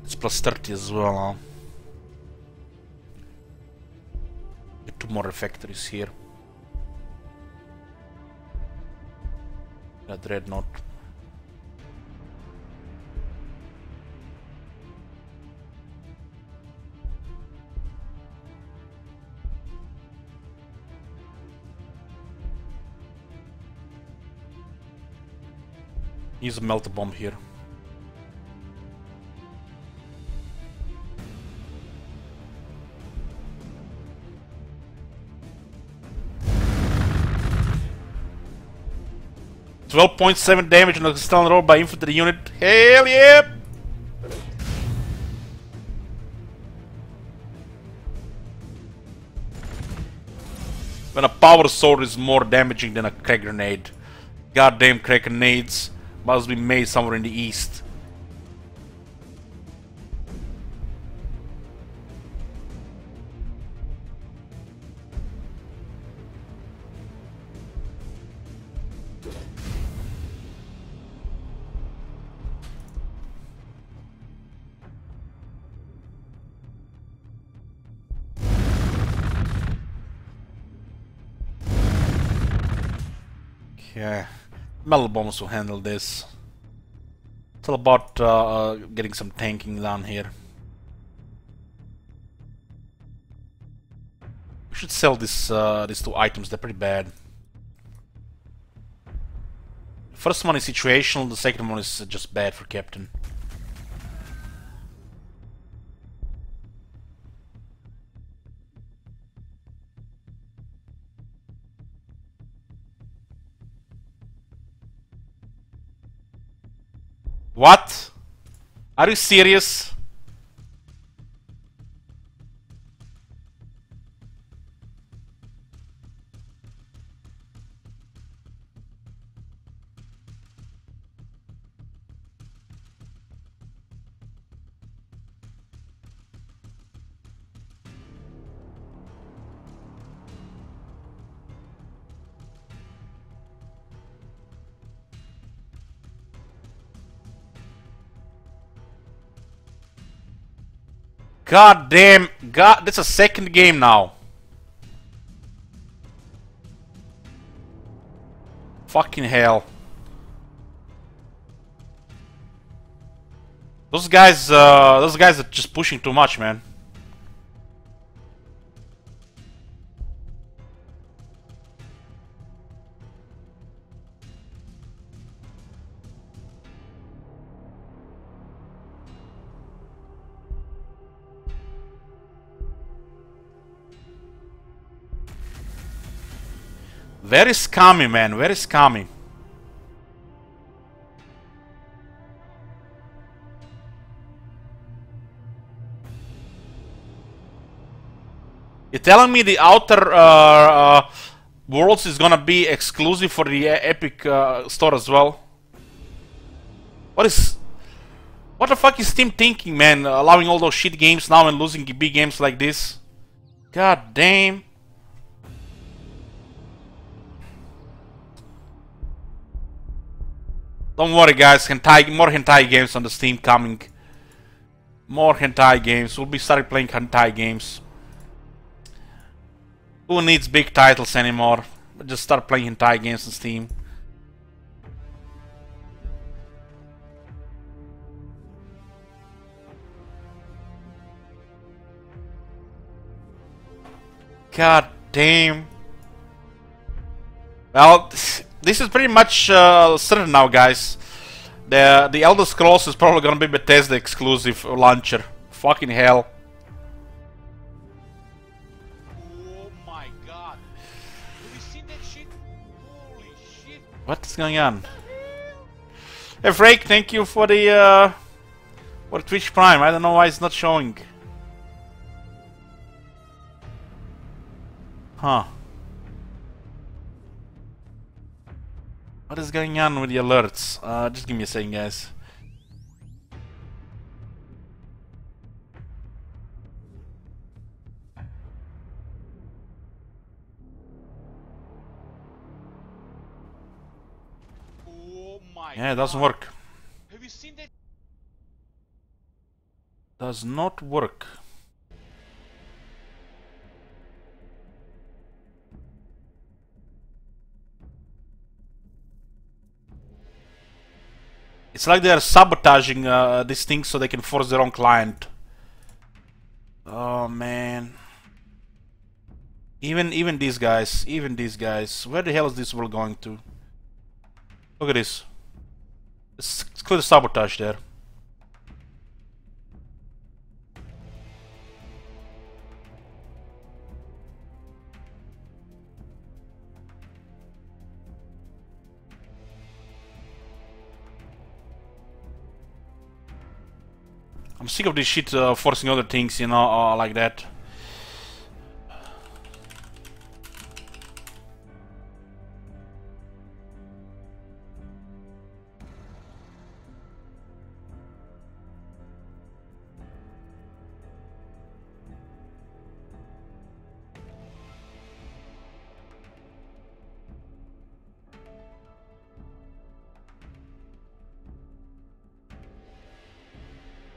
It's plus 30 as well, huh? Get 2 more refectories here. A dreadnought. Use a melter bomb here. .7 damage on the Castellan roll by infantry unit. Hell yeah! When a power sword is more damaging than a crack grenade. Goddamn crack grenades must be made somewhere in the east. Yeah, metal bombs will handle this. It's all about getting some tanking down here. We should sell this these 2 items. They're pretty bad. First one is situational, the second one is just bad for Captain. What? Are you serious? God damn, God, that's a second game now. Fucking hell. Those guys are just pushing too much, man. Very scummy, man, very scummy. You're telling me the outer worlds is gonna be exclusive for the Epic store as well? What the fuck is Steam thinking, man? Allowing all those shit games now and losing big games like this? God damn. Don't worry, guys. More hentai games on the Steam coming. More hentai games. We'll be starting playing hentai games. Who needs big titles anymore? Just start playing hentai games on Steam. God damn. Well, this is pretty much certain now, guys. The Elder Scrolls is probably gonna be Bethesda exclusive launcher. Fucking hell. Oh my god. Have you seen that shit? Holy shit. What's going on? Hey Frake, thank you for the for Twitch Prime. I don't know why it's not showing. Huh. What is going on with the alerts? Just give me a second, guys. Oh my yeah, it doesn't work. Have you seen that? Does not work. It's like they're sabotaging this thing so they can force their own client. Oh man. Even these guys, where the hell is this world going to? Look at this. It's clear sabotage there. I'm sick of this shit forcing other things, you know, like that.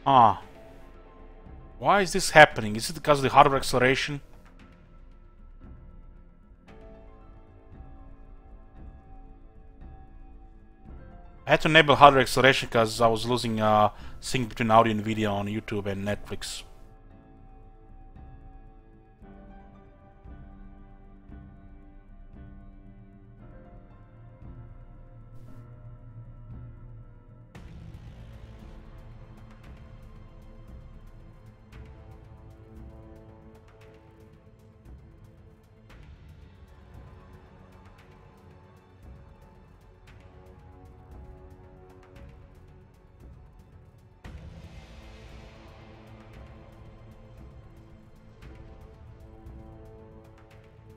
Ah. Why is this happening? Is it because of the hardware acceleration? I had to enable hardware acceleration because I was losing sync between audio and video on YouTube and Netflix.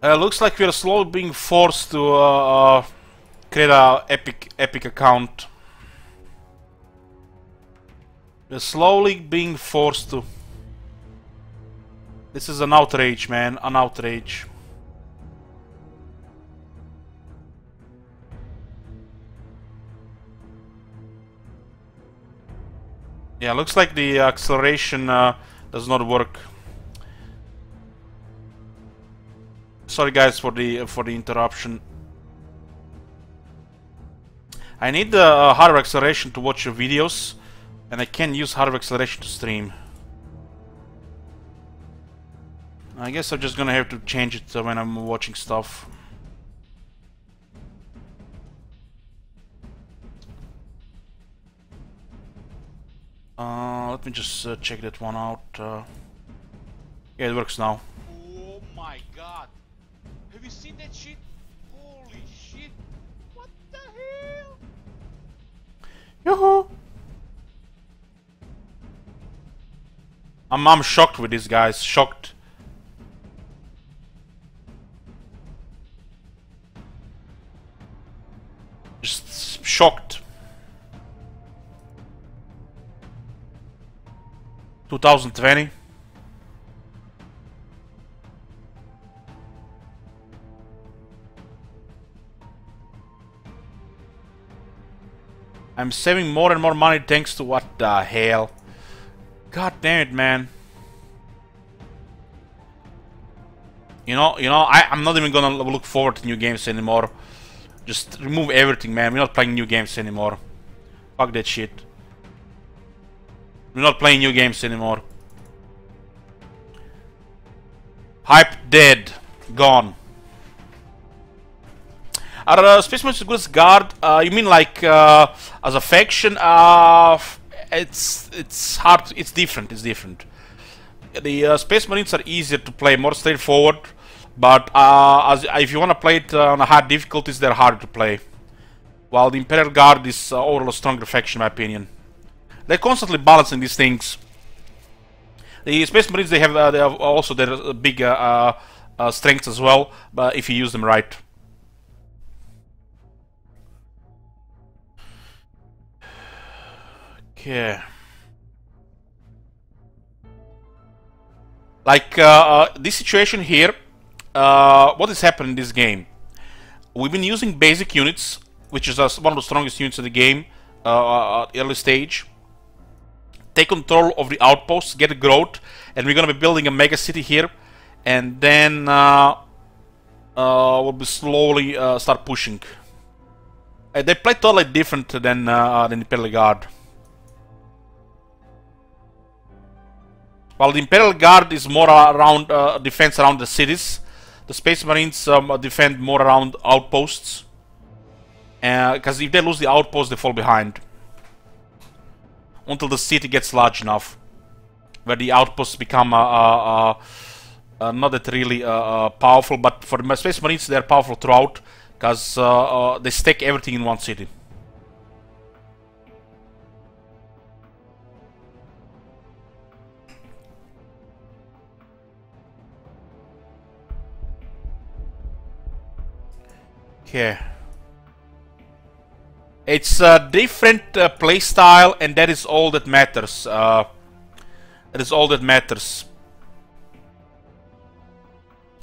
Looks like we're slowly being forced to create a Epic account. We're slowly being forced to. This is an outrage, man. An outrage. Yeah, looks like the acceleration does not work. Sorry guys for the interruption. I need the hardware acceleration to watch your videos, and I can't use hardware acceleration to stream. I guess I'm just gonna have to change it when I'm watching stuff. Let me just check that one out. Yeah, it works now. Oh my god! Have you seen that shit? Holy shit! What the hell? Yoo-hoo! I'm shocked with these guys. Shocked. Just shocked. 2020. I'm saving more and more money thanks to what the hell. God damn it, man. You know, I'm not even gonna look forward to new games anymore. Just remove everything, man. We're not playing new games anymore. Fuck that shit. We're not playing new games anymore. Hype dead. Gone. Are Space Marines as good as Guard? You mean like as a faction? It's hard. It's different. It's different. The Space Marines are easier to play, more straightforward. But if you want to play it on a hard difficulties, they're harder to play. While the Imperial Guard is overall a stronger faction, in my opinion. They're constantly balancing these things. The Space Marines, they have also their big strengths as well, but if you use them right. Okay. Like this situation here, what is happening in this game? We've been using basic units, which is one of the strongest units in the game, early stage. Take control of the outposts, get growth, and we're gonna be building a mega city here, and then we'll be slowly start pushing. They play totally different than the Imperial Guard. While the Imperial Guard is more around defense around the cities, the Space Marines defend more around outposts. Because if they lose the outposts, they fall behind. Until the city gets large enough, where the outposts become not that really powerful. But for the Space Marines, they're powerful throughout, because they stack everything in one city. Okay. It's a different playstyle, and that is all that matters. That is all that matters.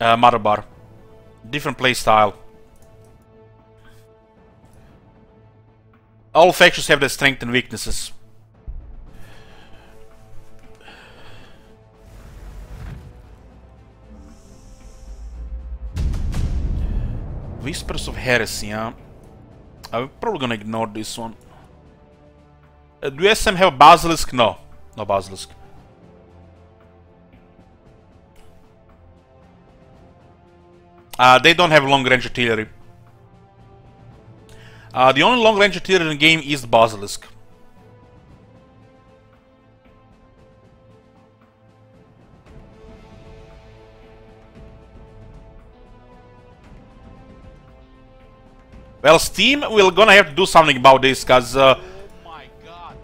Motherbar. Different playstyle. All factions have their strengths and weaknesses. Whispers of Heresy, huh? I'm probably gonna ignore this one. Do SM have a Basilisk? No. No Basilisk. They don't have long-range artillery. The only long-range artillery in the game is the Basilisk. Well, Steam, we're gonna have to do something about this, cause Oh my god!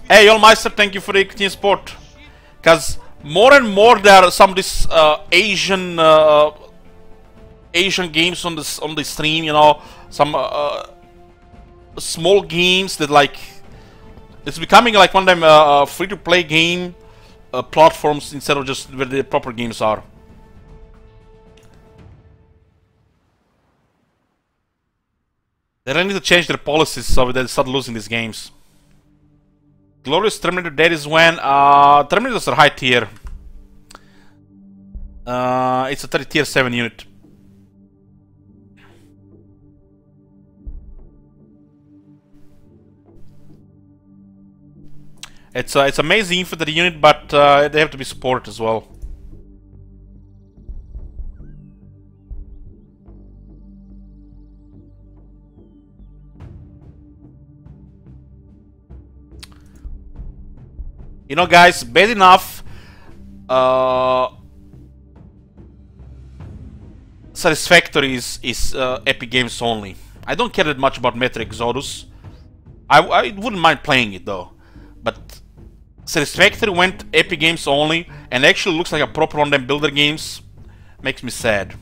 hey, Olmeister, thank you for the continued support. Cause more and more there are some of these Asian Asian games on the stream, you know, some small games that like it's becoming like one of them free-to-play game platforms instead of just where the proper games are. They really need to change their policies so they start losing these games. Glorious Terminator Dead is when Terminators are high tier. It's a tier 7 unit. It's amazing infantry unit, but they have to be supported as well. You know, guys, bad enough. Satisfactory is Epic Games only. I don't care that much about Metro Exodus. I wouldn't mind playing it though, but Satisfactory went Epic Games only, and actually looks like a proper on them builder games. Makes me sad.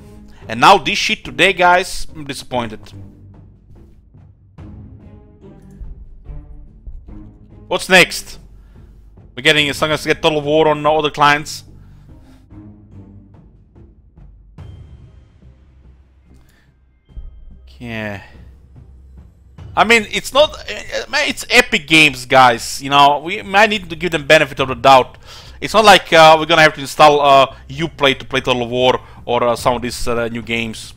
And now this shit today, guys, I'm disappointed. What's next? We're getting as long as we get Total War on other clients. Yeah. I mean, it's not. It's Epic Games, guys. You know, we might need to give them benefit of the doubt. It's not like we're gonna have to install Uplay to play Total War or some of these new games.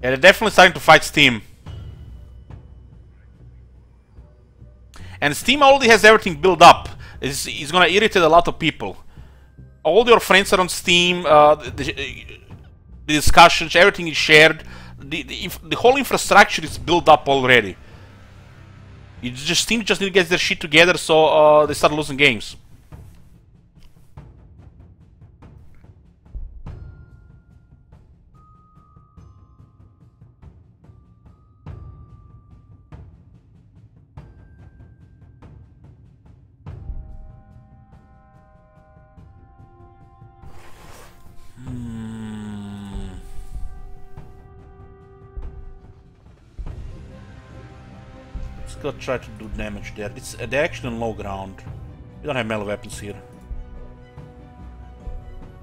Yeah, they're definitely starting to fight Steam. And Steam already has everything built up. It's gonna irritate a lot of people. All your friends are on Steam, the discussions, everything is shared. The whole infrastructure is built up already. Steam just need to get their shit together so they start losing games. Let's go try to do damage there. They're actually on low ground. We don't have melee weapons here.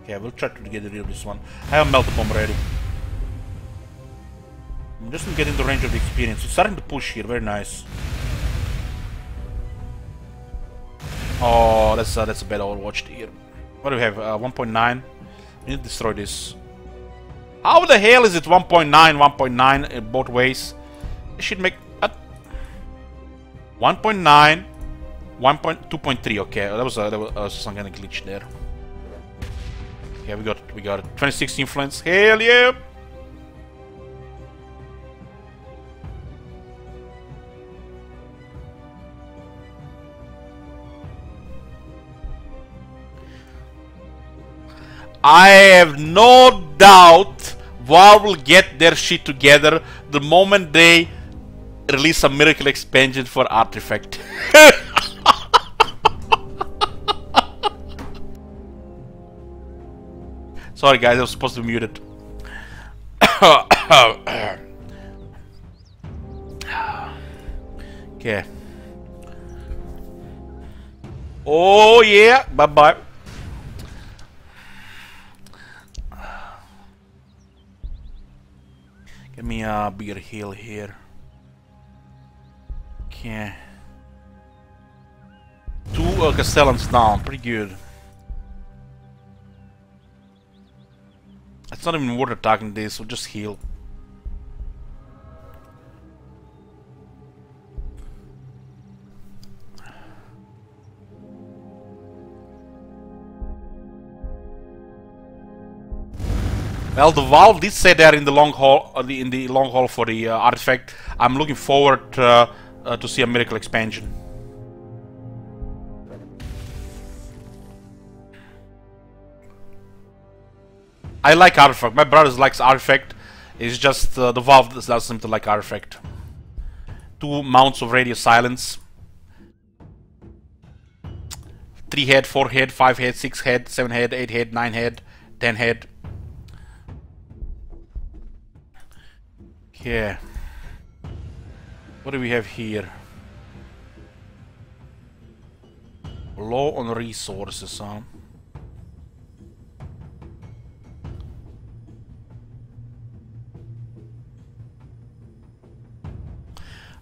Okay, we'll try to get rid of this one. I have a melt bomb ready. I'm just gonna get in the range of the experience. It's starting to push here, very nice. Oh, that's a bad Overwatch here. What do we have? 1.9. We need to destroy this. How the hell is it 1.9, 1.9 both ways? It should make 1.9, 2.3. Okay, that was some kind of glitch there. Yeah, we got it. 26 influence. Hell yeah! I have no doubt Valve will get their shit together the moment they release a miracle expansion for Artifact. Sorry guys, I was supposed to be muted. Okay. Oh yeah, bye bye. Give me a bigger heal here. Okay. 2 Castellans down, pretty good. It's not even worth attacking this, so just heal. Well, the Valve did say they're in the long haul, for the Artifact. I'm looking forward to see a miracle expansion. I like Artifact. My brother likes Artifact. It's just the Valve doesn't seem to like Artifact. 2 mounts of radio silence. 3 head, 4 head, 5 head, 6 head, 7 head, 8 head, 9 head, 10 head. Yeah. What do we have here? Low on resources, huh?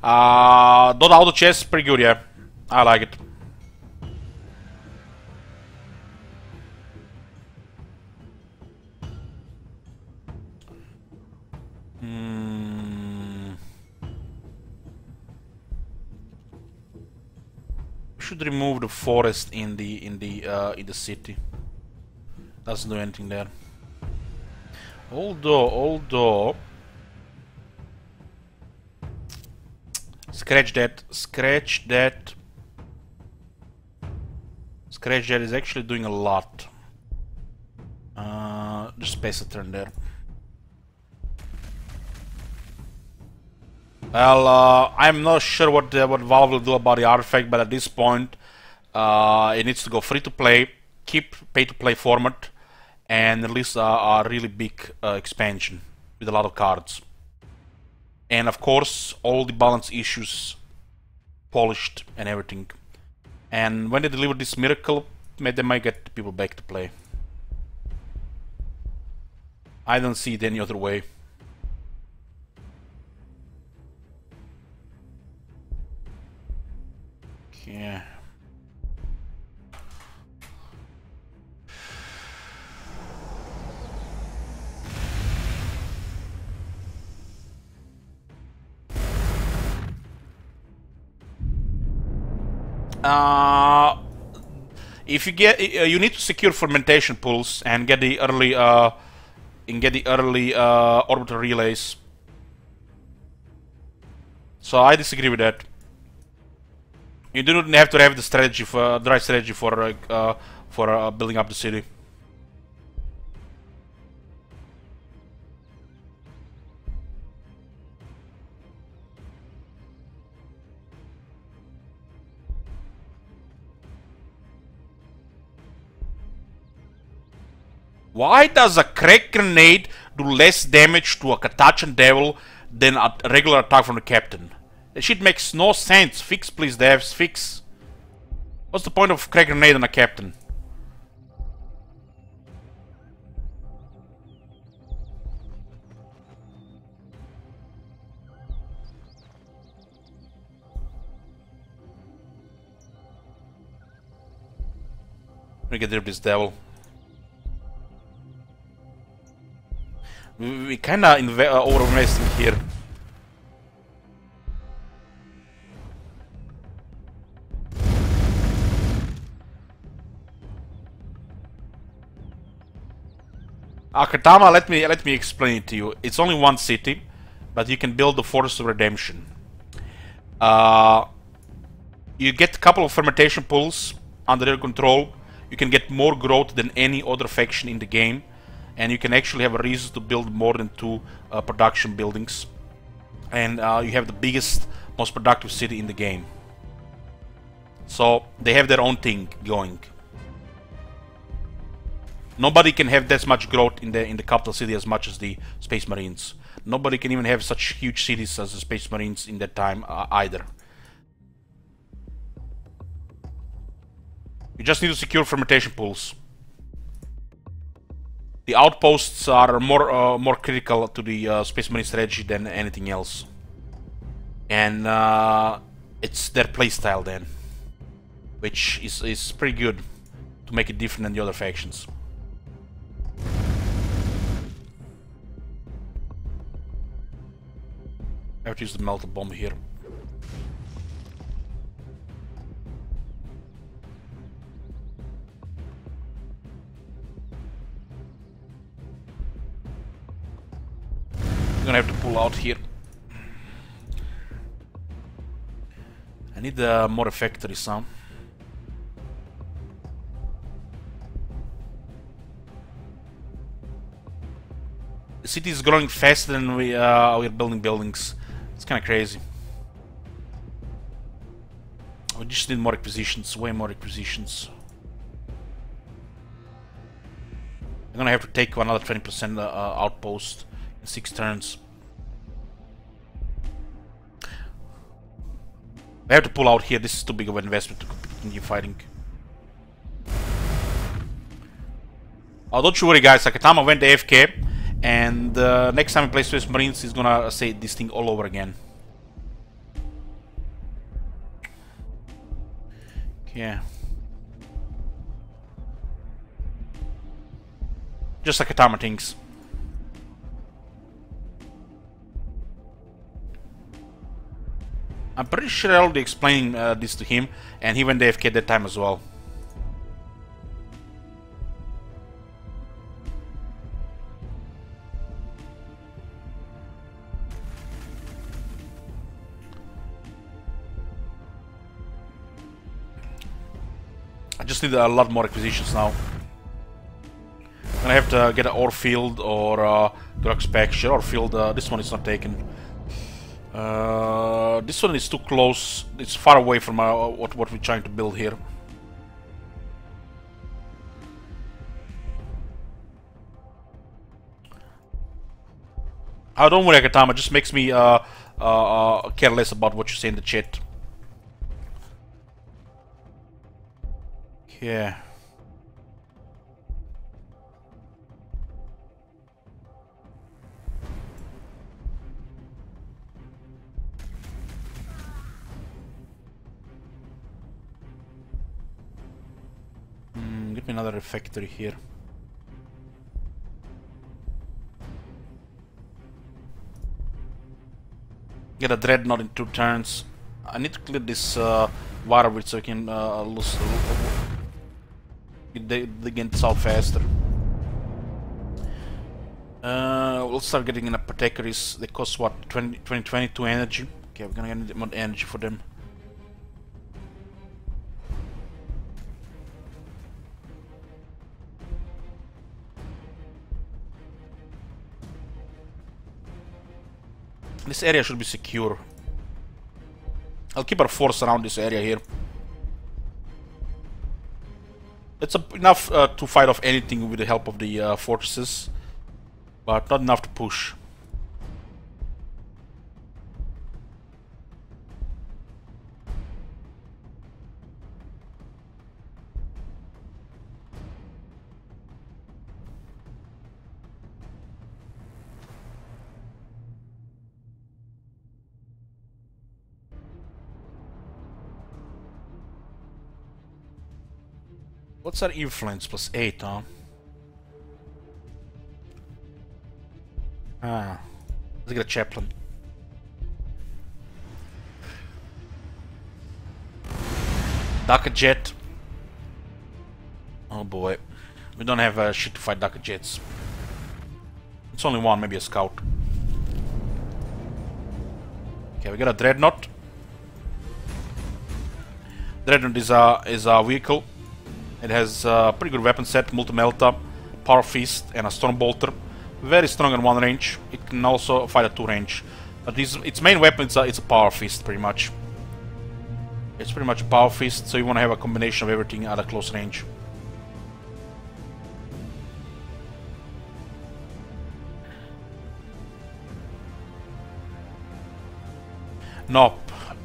Dot auto chest, pretty good, yeah. I like it. Should remove the forest in the city. Doesn't do anything there. Although scratch that is actually doing a lot. Just space a turn there. Well, I'm not sure what Valve will do about the artifact, but at this point, it needs to go free to play, keep pay to play format, and release a really big expansion with a lot of cards. And of course, all the balance issues polished and everything. And when they deliver this miracle, they might get people back to play. I don't see it any other way. Yeah. If you get, you need to secure fermentation pools and get the early, orbital relays. So I disagree with that. You do not have to have the strategy for the right strategy for building up the city. Why does a crack grenade do less damage to a Catachan Devil than a regular attack from the captain? That shit makes no sense. Fix, please, devs. Fix. What's the point of crack grenade on a captain? Let me get rid of this devil. We kinda over-investing here. Akatama, let me explain it to you. It's only one city, but you can build the Fortress of Redemption. You get a couple of fermentation pools under their control. You can get more growth than any other faction in the game, and you can actually have a reason to build more than 2 production buildings. And you have the biggest, most productive city in the game. So they have their own thing going. Nobody can have that much growth in the capital city as much as the Space Marines. Nobody can even have such huge cities as the Space Marines in that time either. You just need to secure fermentation pools. The outposts are more critical to the Space Marine strategy than anything else, and it's their playstyle then, which is pretty good to make it different than the other factions. I have to use the melted bomb here. I'm gonna have to pull out here. I need more factory some. The city is growing faster than we're building buildings. It's kind of crazy. We just need more acquisitions, way more acquisitions. I'm gonna have to take another 20% outpost in 6 turns. I have to pull out here. This is too big of an investment to continue fighting. Oh, don't you worry, guys. Saitama went AFK, and next time he plays Space Marines, he's gonna say this thing all over again. Yeah. Just Saitama things. I'm pretty sure I already explained this to him, and he went AFK that time as well. I just need a lot more acquisitions now. I'm gonna have to get an ore field or drug spec. Ore field. This one is not taken. This one is too close. It's far away from what we're trying to build here. Oh, don't worry, Akatama. It just makes me care less about what you say in the chat. Yeah. Get me another refectory here. Get a dreadnought in 2 turns. I need to clear this water bridge so I can lose. They get south faster. We'll start getting in apothecaries. They cost what? 22 energy. Okay, we're gonna get more energy for them. This area should be secure. I'll keep our force around this area here. It's enough to fight off anything with the help of the fortresses, but not enough to push. What's our influence? +8, huh? Ah, let's get a chaplain. Daka jet. Oh boy, we don't have shit to fight Daka jets. It's only one, maybe a scout. Okay, we got a dreadnought. Dreadnought is a vehicle. It has a pretty good weapon set, multi-melta, power fist, and a storm bolter. Very strong in 1 range. It can also fight at 2 range. But its main weapon it's a power fist, pretty much. It's pretty much a power fist, so you want to have a combination of everything at a close range. Nope.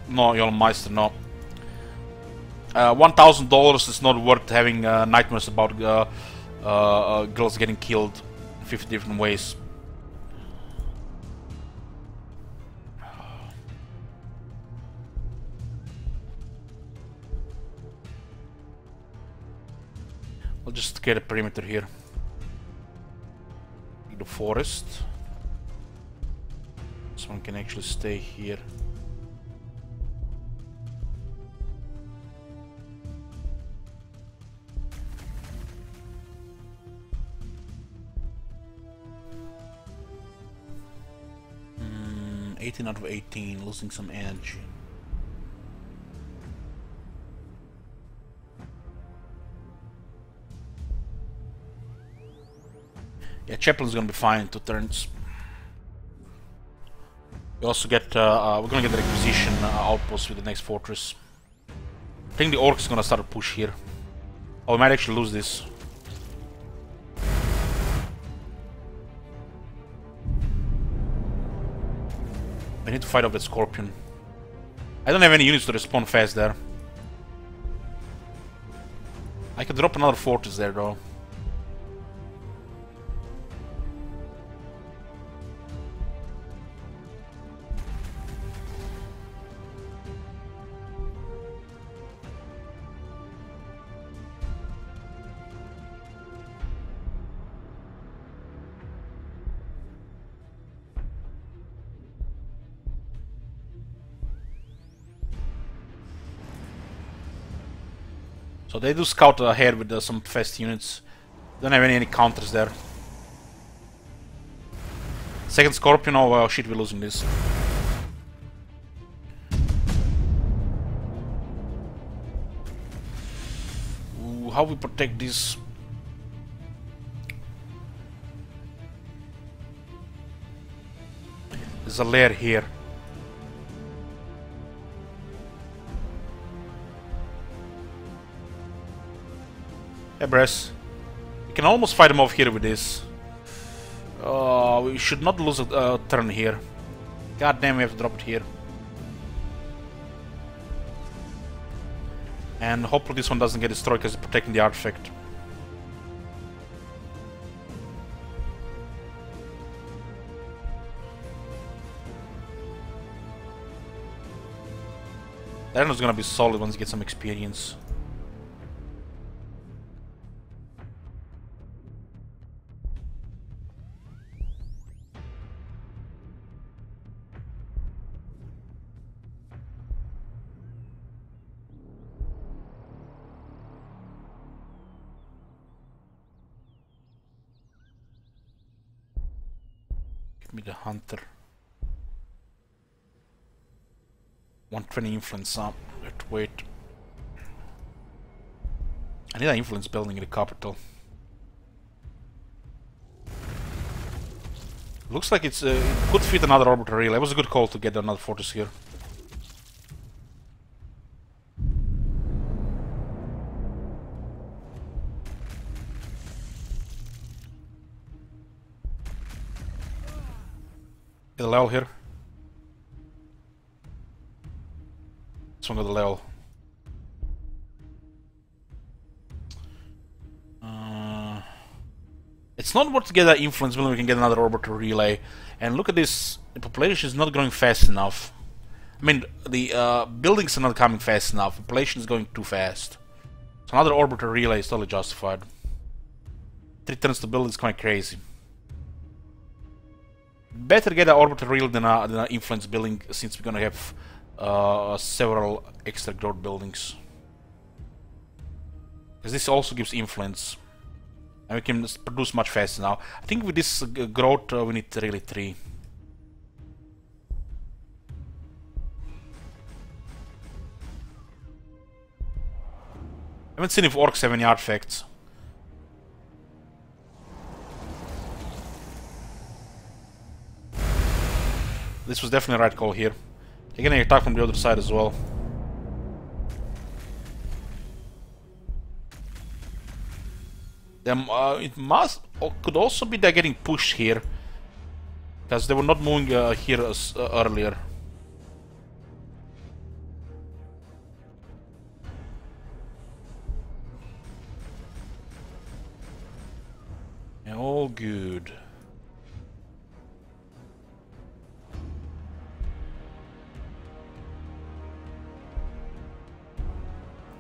No, Jolmeister, no. $1,000 is not worth having nightmares about girls getting killed in 50 different ways. I'll just get a perimeter here. The forest. This one can actually stay here. Hmm, 18 out of 18, losing some energy. Yeah, Chaplain's gonna be fine in 2 turns. We also get, we're gonna get the requisition outpost with the next fortress. I think the orcs gonna start a push here. Oh, we might actually lose this. We need to fight off that Scorpion. I don't have any units to respawn fast there. I could drop another fortress there though. So they do scout ahead with some fast units. Don't have any counters there. Second Scorpion, oh shit, we're losing this. Ooh, how we protect this? There's a lair here. Hey, Bress. We can almost fight him off here with this. We should not lose a turn here. God damn, we have to drop it here. And hopefully this one doesn't get destroyed because it's protecting the artifact. That one's gonna be solid once you get some experience. Give me the Hunter. 120 influence up. Wait. I need an influence building in the capital. Looks like it's it could fit another orbital relay. It was a good call to get another fortress here. Get a level here. This one got a level. It's not worth to get that influence building. We can get another orbital relay. And look at this. The population is not growing fast enough. I mean, the buildings are not coming fast enough. Population is going too fast. So another orbital relay is totally justified. 3 turns to build is quite crazy. Better get an orbital relay than an influence building, since we're gonna have several extra growth buildings. Because this also gives influence. And we can produce much faster now. I think with this growth we need really 3. I haven't seen if orcs have any artifacts. This was definitely the right call here. They're getting attacked from the other side as well. It must could also be they're getting pushed here, because they were not moving here as earlier. Yeah, all good.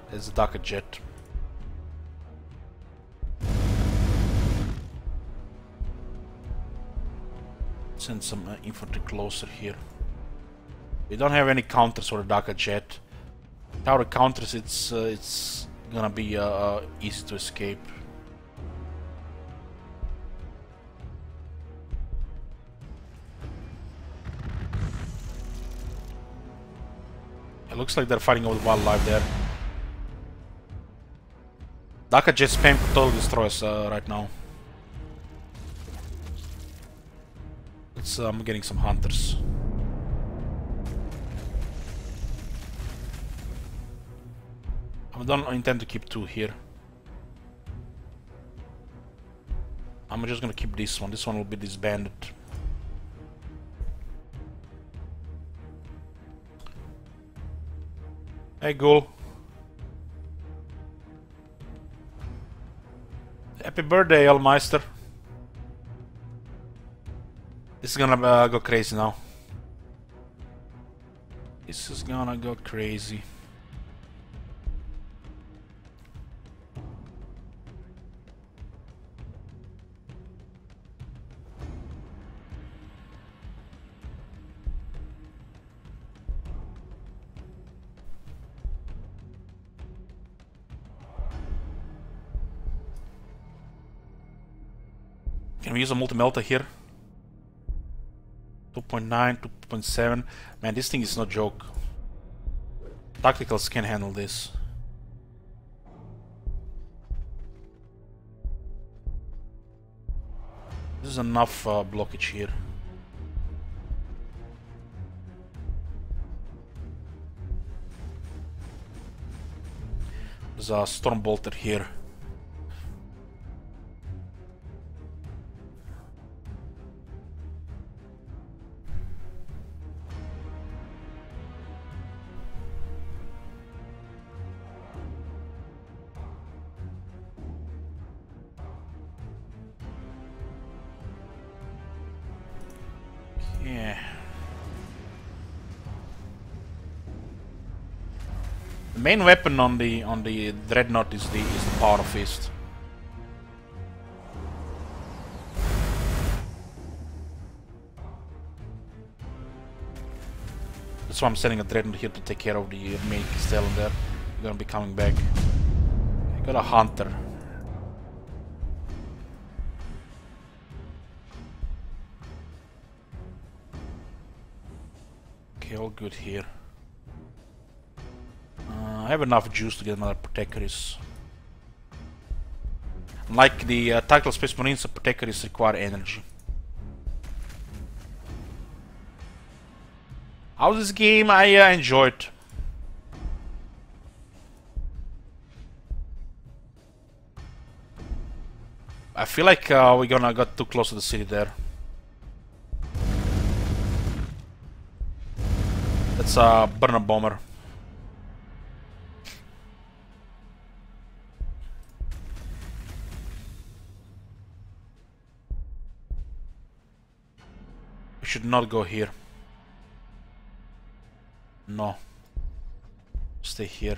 There's a Daka jet. Send some infantry closer here. We don't have any counters for the Daka jet. Without the counters, it's gonna be easy to escape. It looks like they're fighting over the wildlife there. Daka jet spam could totally destroy us right now. I'm getting some hunters. I don't intend to keep 2 here. I'm just gonna keep this one. This one will be disbanded. Hey, Ghoul. Happy birthday, Allmeister. This is gonna go crazy now. This is gonna go crazy. Can we use a multi-melter here? 2.9, 2.7. Man, this thing is no joke. Tacticals can handle this. There's enough blockage here. There's a storm bolter here. Yeah. The main weapon on the Dreadnought is the Power Fist. That's why I'm sending a Dreadnought here to take care of the main Castellan there. We're gonna be coming back. I got a Hunter. Okay, all good here. I have enough juice to get another Protectoris. Like the Tactical Space Marines, the Protectoris require energy. How's this game? I enjoyed. I feel like we're gonna get too close to the city there. That's a burner bomber. We should not go here. No. Stay here.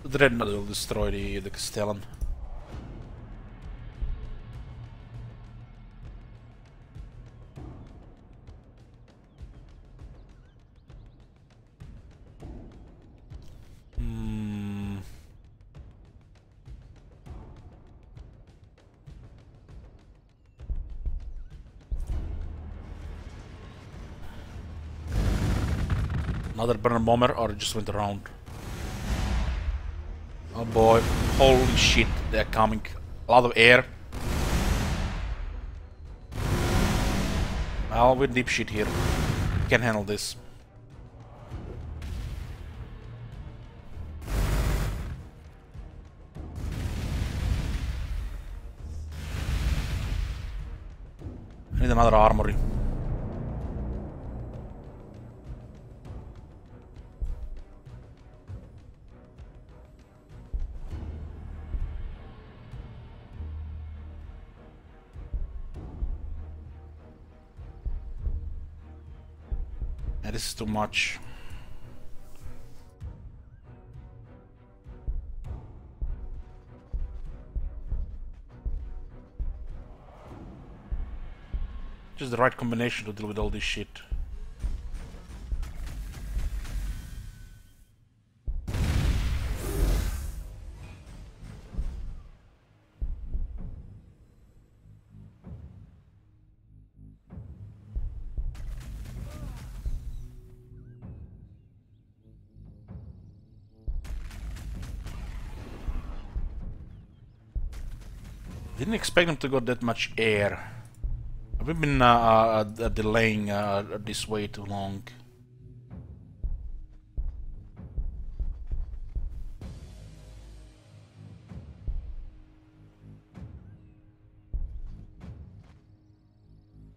The Dreadnought will destroy the Castellan. Another burner bomber, or it just went around? Oh boy, holy shit, they're coming. A lot of air. Well, we're deep shit here. Can handle this. I need another armory. This is too much. Just the right combination to deal with all this shit. Didn't expect him to got that much air. We've been delaying this way too long.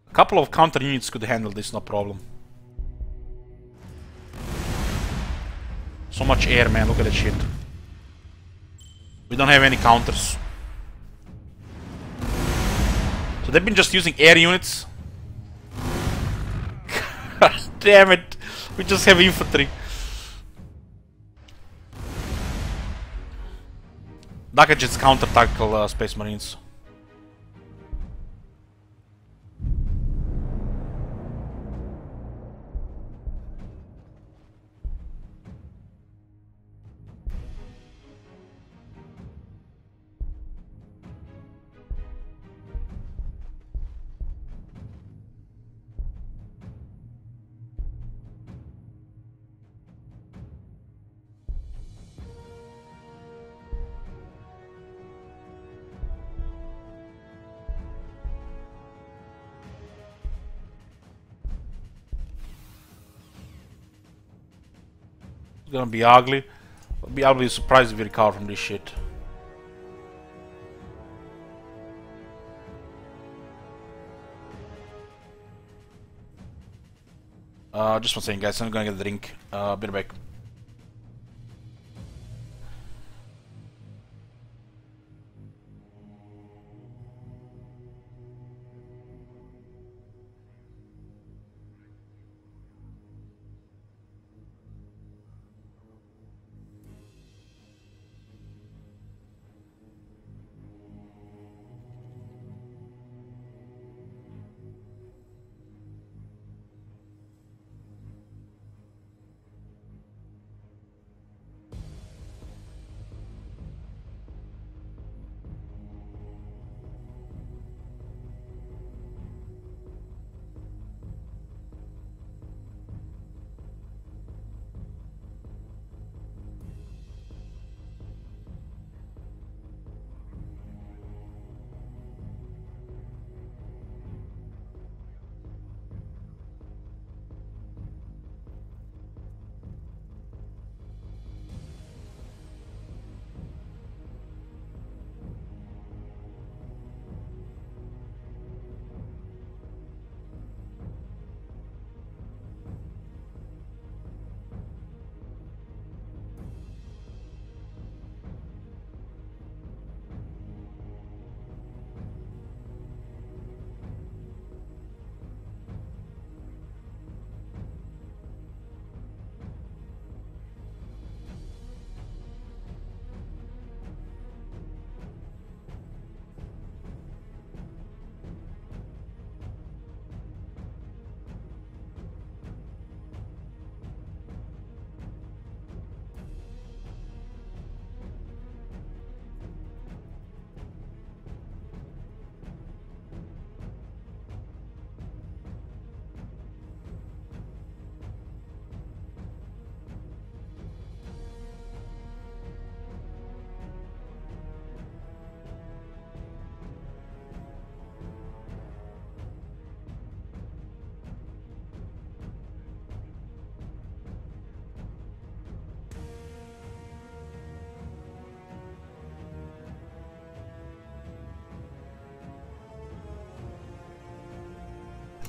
A couple of counter units could handle this, no problem. So much air, man, look at that shit. We don't have any counters. So they've been just using air units. God damn it. We just have infantry. Daka just counter tactical Space Marines. It's gonna be ugly. I'll be surprised if we recover from this shit. Just one second, guys. I'm gonna get a drink. Be right back.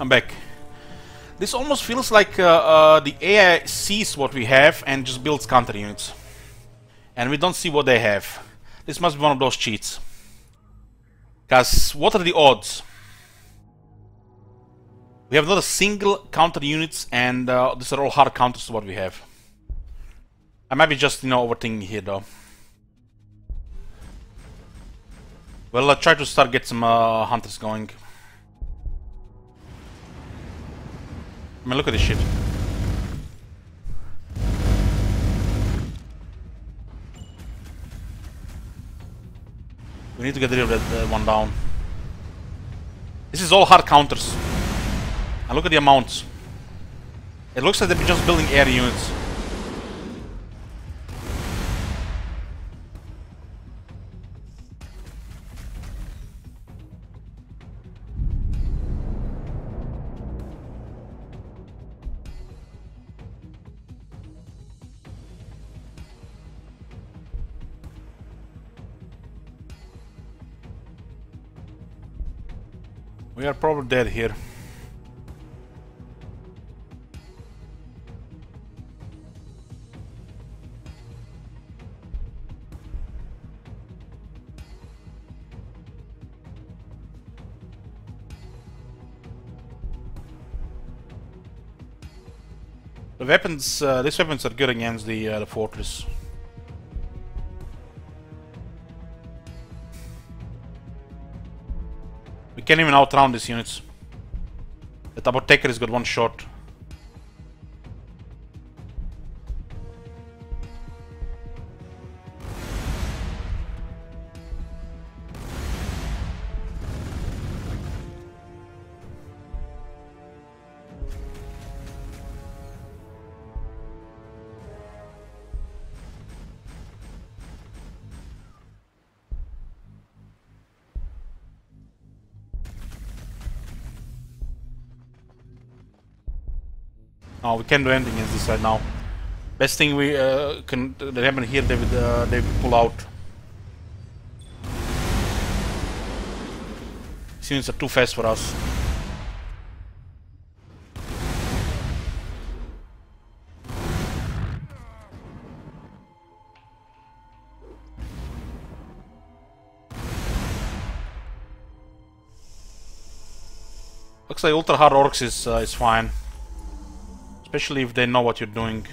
I'm back. This almost feels like the AI sees what we have and just builds counter units. And we don't see what they have. This must be one of those cheats. Because what are the odds? We have not a single counter units, and these are all hard counters to what we have. I might be just, overthinking here though. Well, I'll try to start get some hunters going. I mean, look at this shit. We need to get rid of that one down. This is all hard counters. And look at the amounts. It looks like they're just building air units. We are probably dead here. The weapons, these weapons are good against the fortress. We can't even outrun these units. The Apothecary has got one shot. No, we can't do anything against this right now. Best thing we can that happen here, they would pull out. These units are too fast for us. Looks like ultra hard orcs is fine. Especially if they know what you're doing.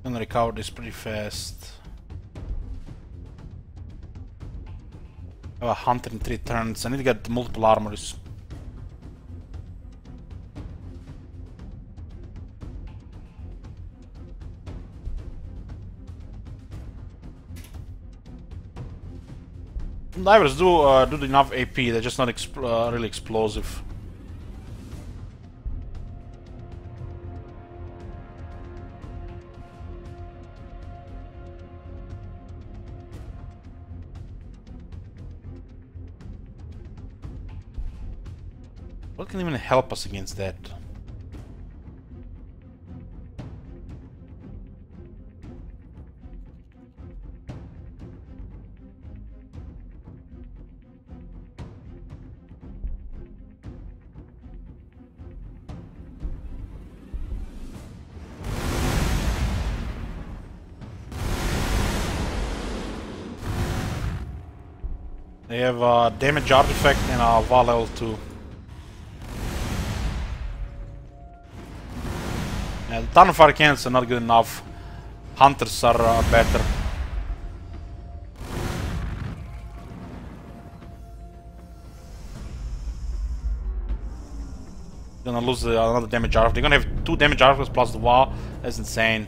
Gonna recover this pretty fast. I have a hunter in 3 turns. I need to get multiple armors. Divers do enough AP. They're just not really explosive. What can even help us against that? They have a damage artifact and a Val level 2. Yeah, the Town of Fire cannons are not good enough. Hunters are better. Gonna lose another damage artifact. They're gonna have 2 damage artifacts plus the Val. That's insane.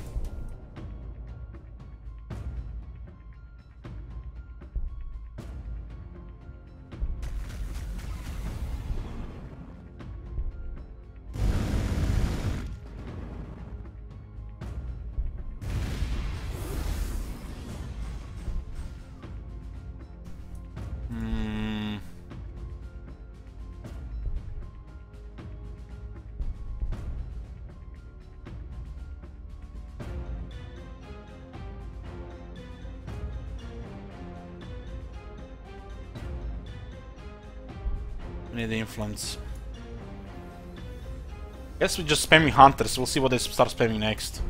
Need the influence. Guess we're just spamming hunters. We'll see what they start spamming next.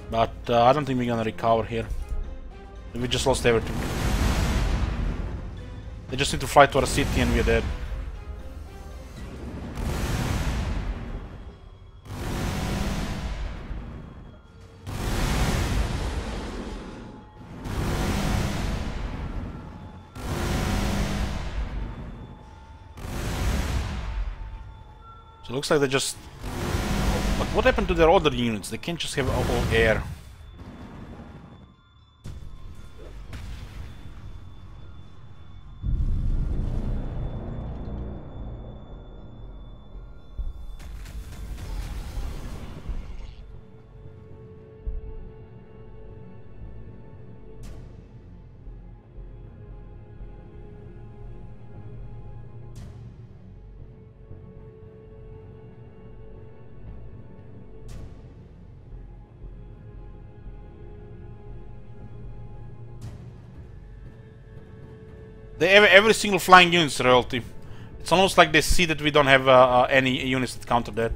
But I don't think we're gonna recover here. We just lost everything. They just need to fly to our city and we're dead. So it looks like they just... But what happened to their other units? They can't just have all air. Every single flying unit is royalty. It's almost like they see that we don't have any units that counter that.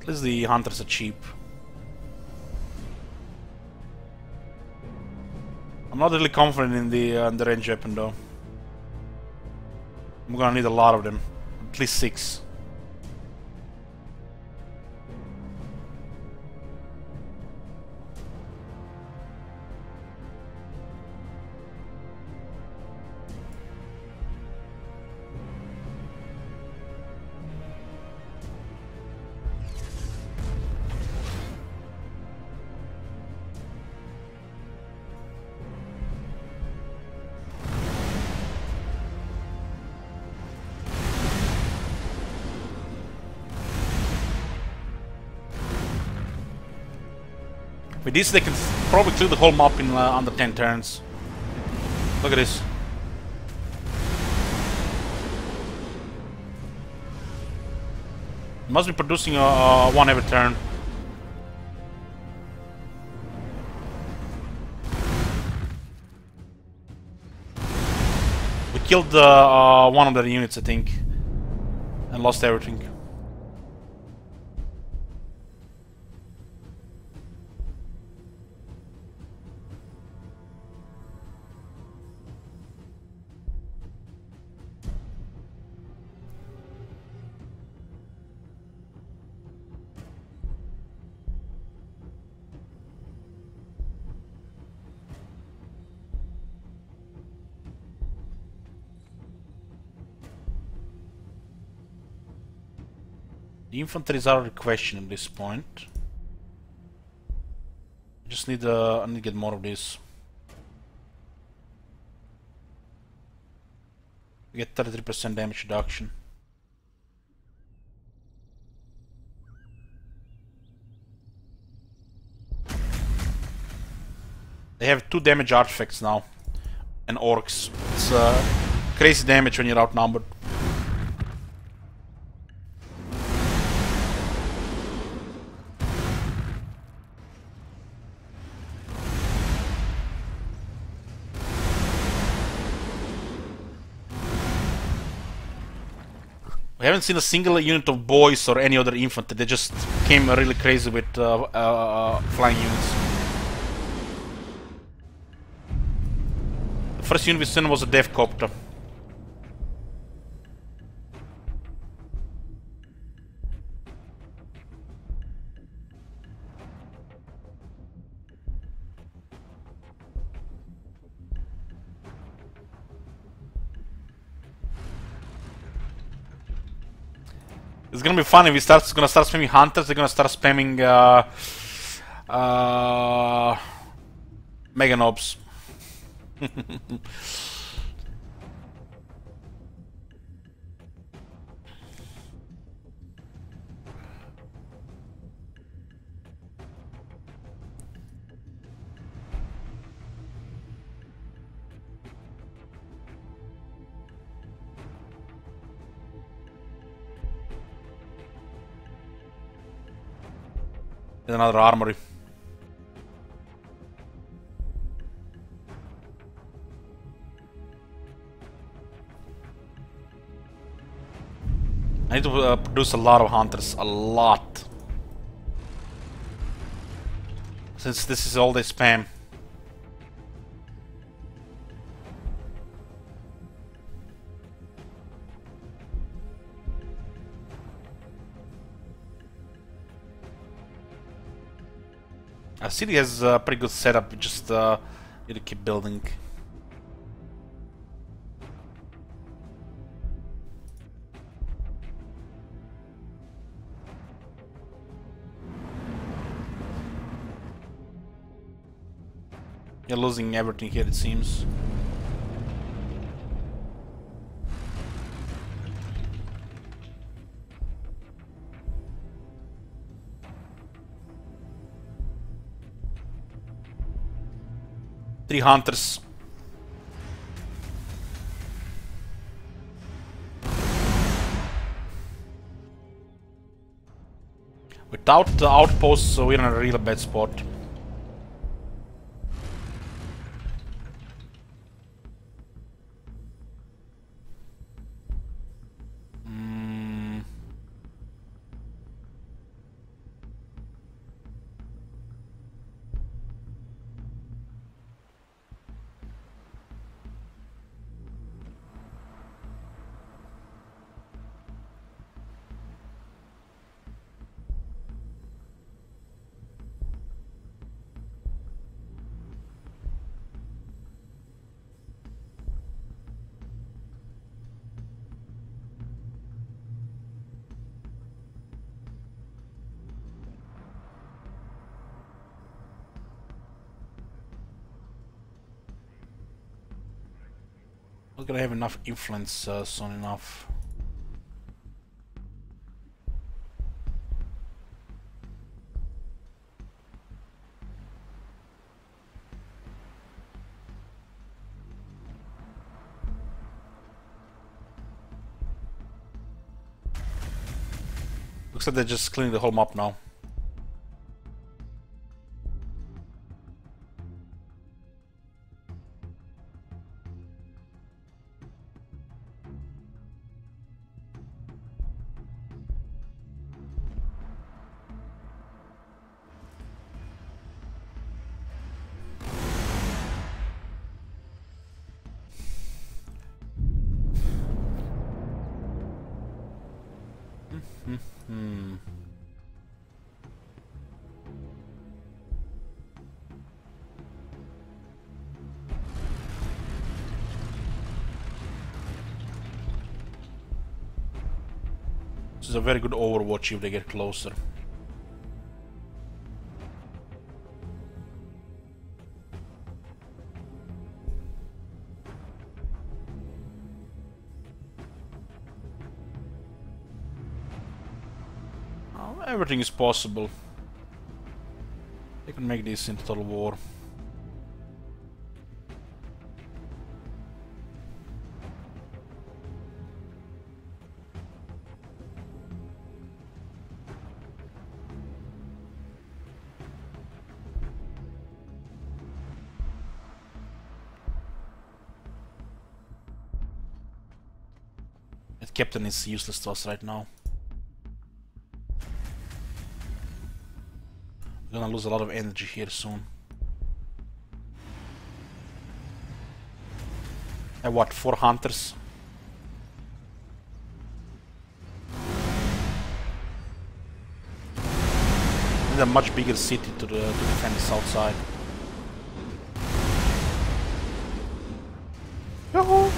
At least the hunters are cheap. I'm not really confident in the range weapon though. I'm gonna need a lot of them. At least 6. With this, they can probably clear the whole map in under 10 turns. Look at this. Must be producing one every turn. We killed one of their units, I think, and lost everything. The infantry is out of the question at this point. I just need I need to get more of this. We get 33% damage reduction. They have 2 damage artifacts now, and orcs. It's crazy damage when you're outnumbered. We haven't seen a single unit of boys or any other infantry. They just came really crazy with flying units. The first unit we sent was a death copter. It's gonna be funny. Gonna start spamming hunters. They're gonna start spamming Mega Nobs. There's another armory. I need to produce a lot of hunters, a lot. Since this is all they spam. Our city has a pretty good setup, we just need to keep building. You're losing everything here, it seems. Three hunters. Without the outposts, we're in a really bad spot. Not gonna have enough influence soon enough. Looks like they're just cleaning the whole map now. This is a very good overwatch if they get closer. Oh, everything is possible. They can make this into total war. Captain is useless to us right now. We're gonna lose a lot of energy here soon. I have what, 4 hunters? Need a much bigger city to defend the south side. Yahoo!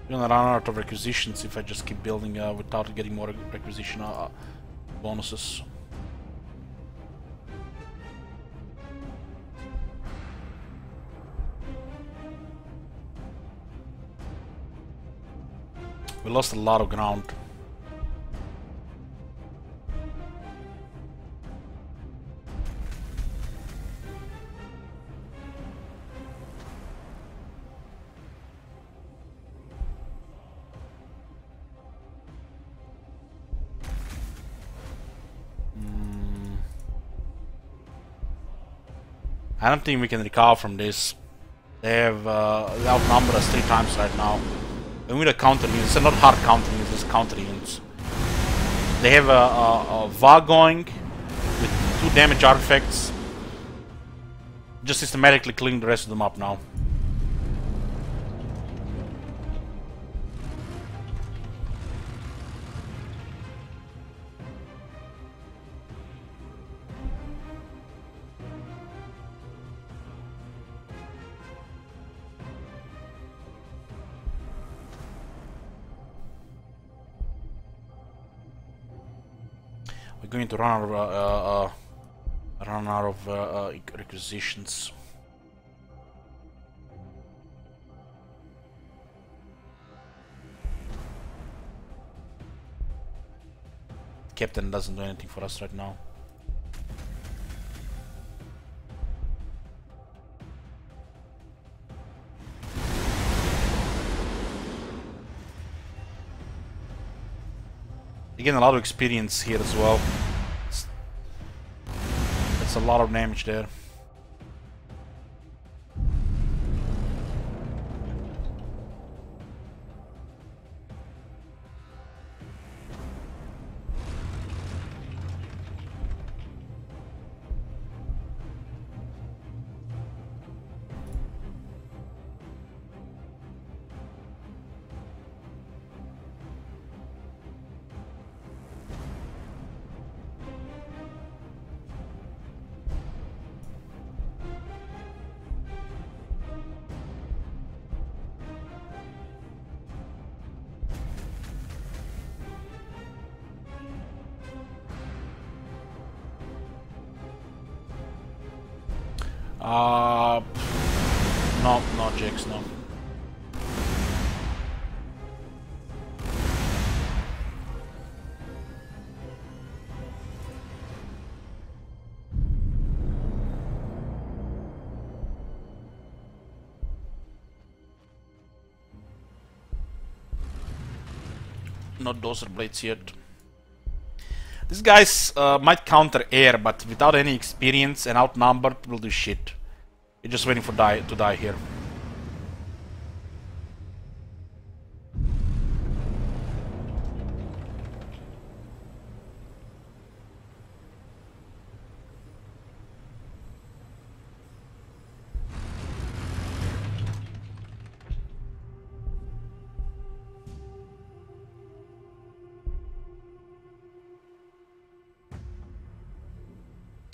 I'm gonna run out of requisitions if I just keep building without getting more requisition bonuses. We lost a lot of ground. I don't think we can recover from this. They have outnumbered us 3 times right now. And with a counter units, it's not hard counter units, it's counter units. They have a VA going with 2 damage artifacts. Just systematically cleaning the rest of them up now. We're going to run out of requisitions. Captain doesn't do anything for us right now. Again, a lot of experience here as well. That's a lot of damage there. No, Jax, no. Not dozer blades yet. These guys might counter air, but without any experience and outnumbered, will do shit. You're just waiting for to die here.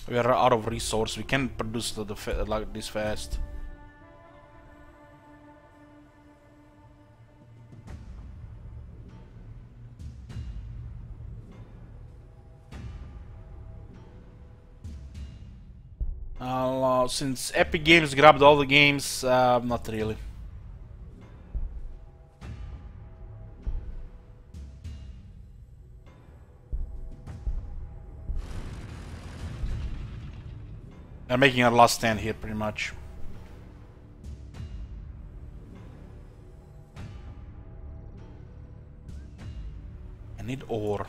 We are out of resource. We can't produce like this fast. Since Epic Games grabbed all the games, not really. They're making a last stand here, pretty much. I need ore.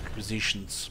Acquisitions.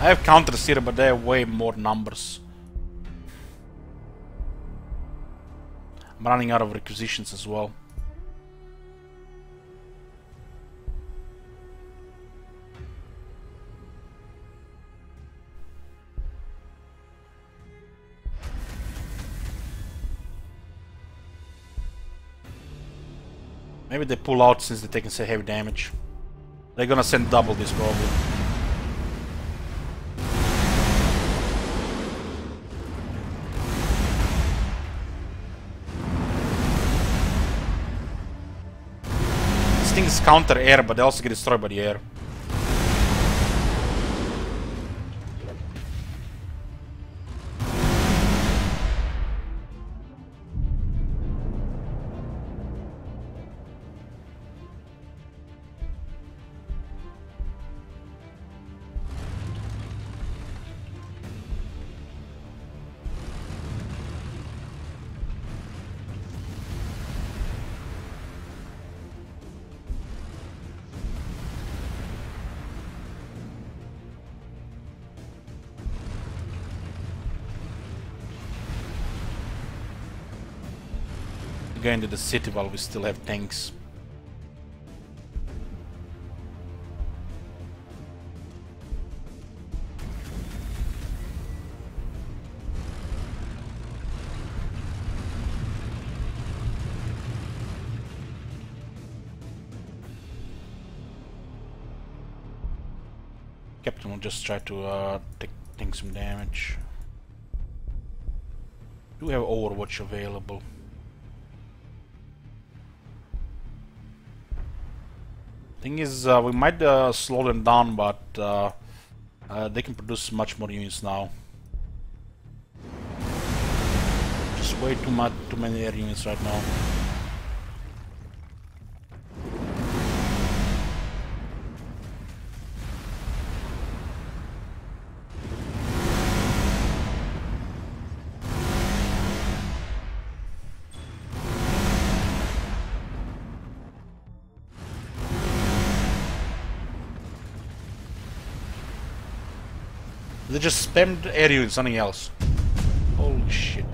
I have counters here, but they have way more numbers. I'm running out of requisitions as well. Maybe they pull out since they're taking so heavy damage. They're gonna send double this probably. These things counter air, but they also get destroyed by the air. Go into the city while we still have tanks. Captain will just try to take some damage. Do we have Overwatch available? Thing is, we might slow them down, but they can produce much more units now. Just way too many air units right now. They just spammed air units, something else. Holy shit.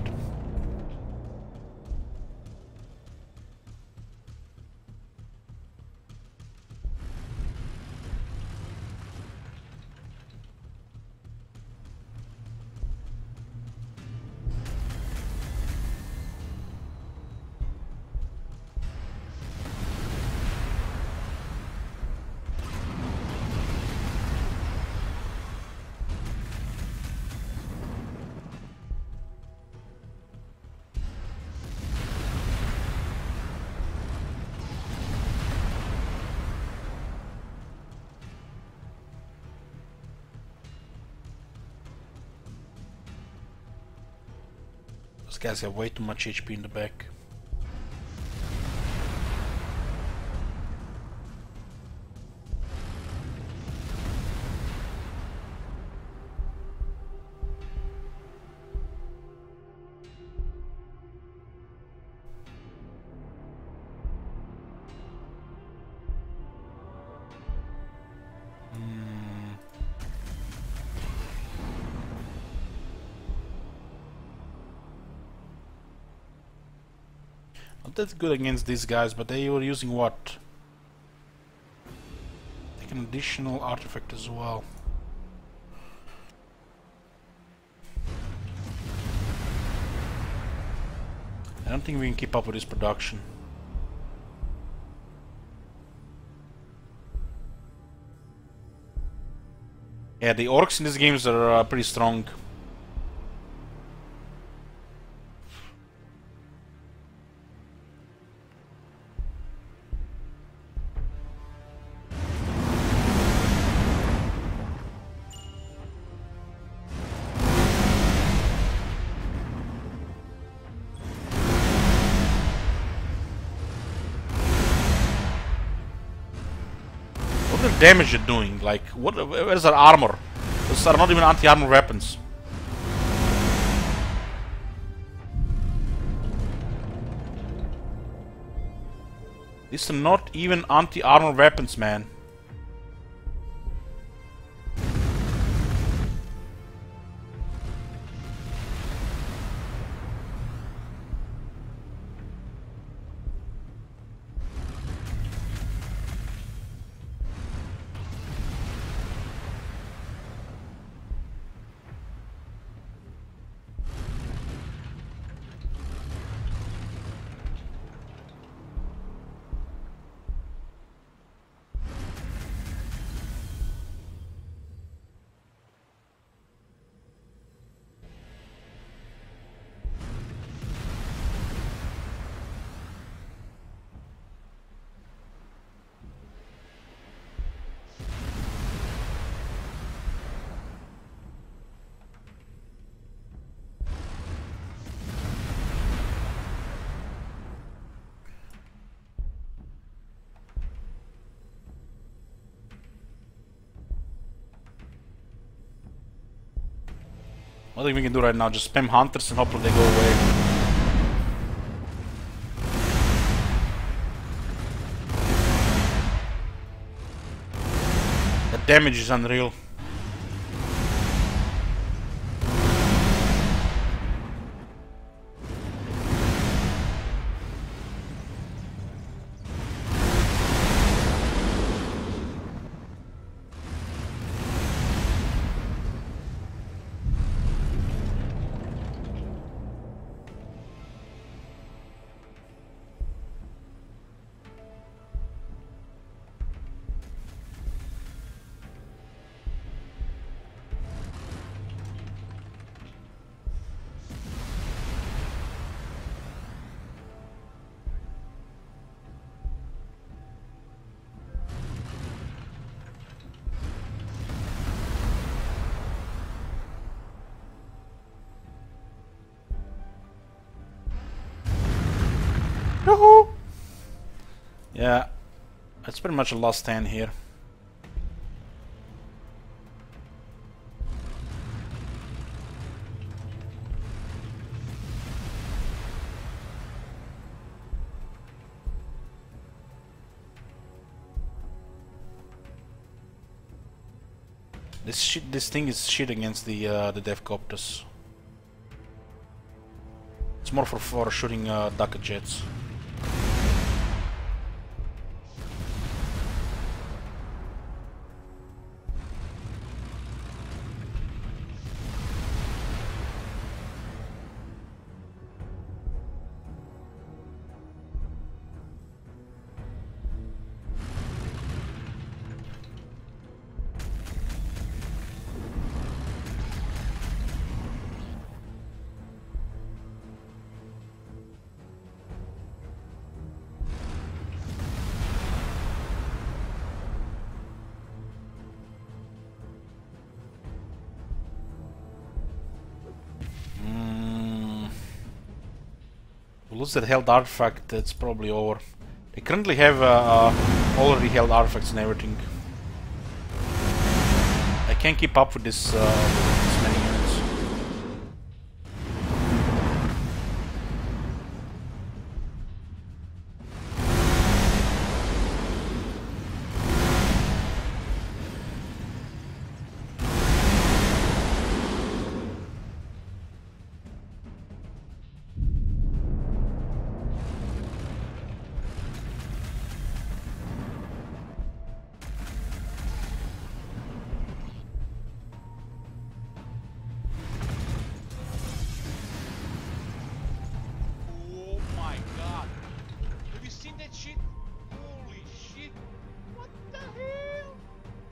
Those guys have way too much HP in the back. Not that good against these guys, but they were using what? Like an additional artifact as well. I don't think we can keep up with this production. Yeah, the orcs in these games are pretty strong. What the damage you're doing? Like, where's our armor? Those are not even anti-armor weapons. These are not even anti-armor weapons, man. Nothing we can do right now, just spam hunters and hopefully they go away. The damage is unreal. Yeah, it's pretty much a lost stand here. This thing is shit against the Devcopters. It's more for shooting Dakka jets. Lose that held artifact, it's probably over. They currently have already held artifacts and everything. I can't keep up with this many units.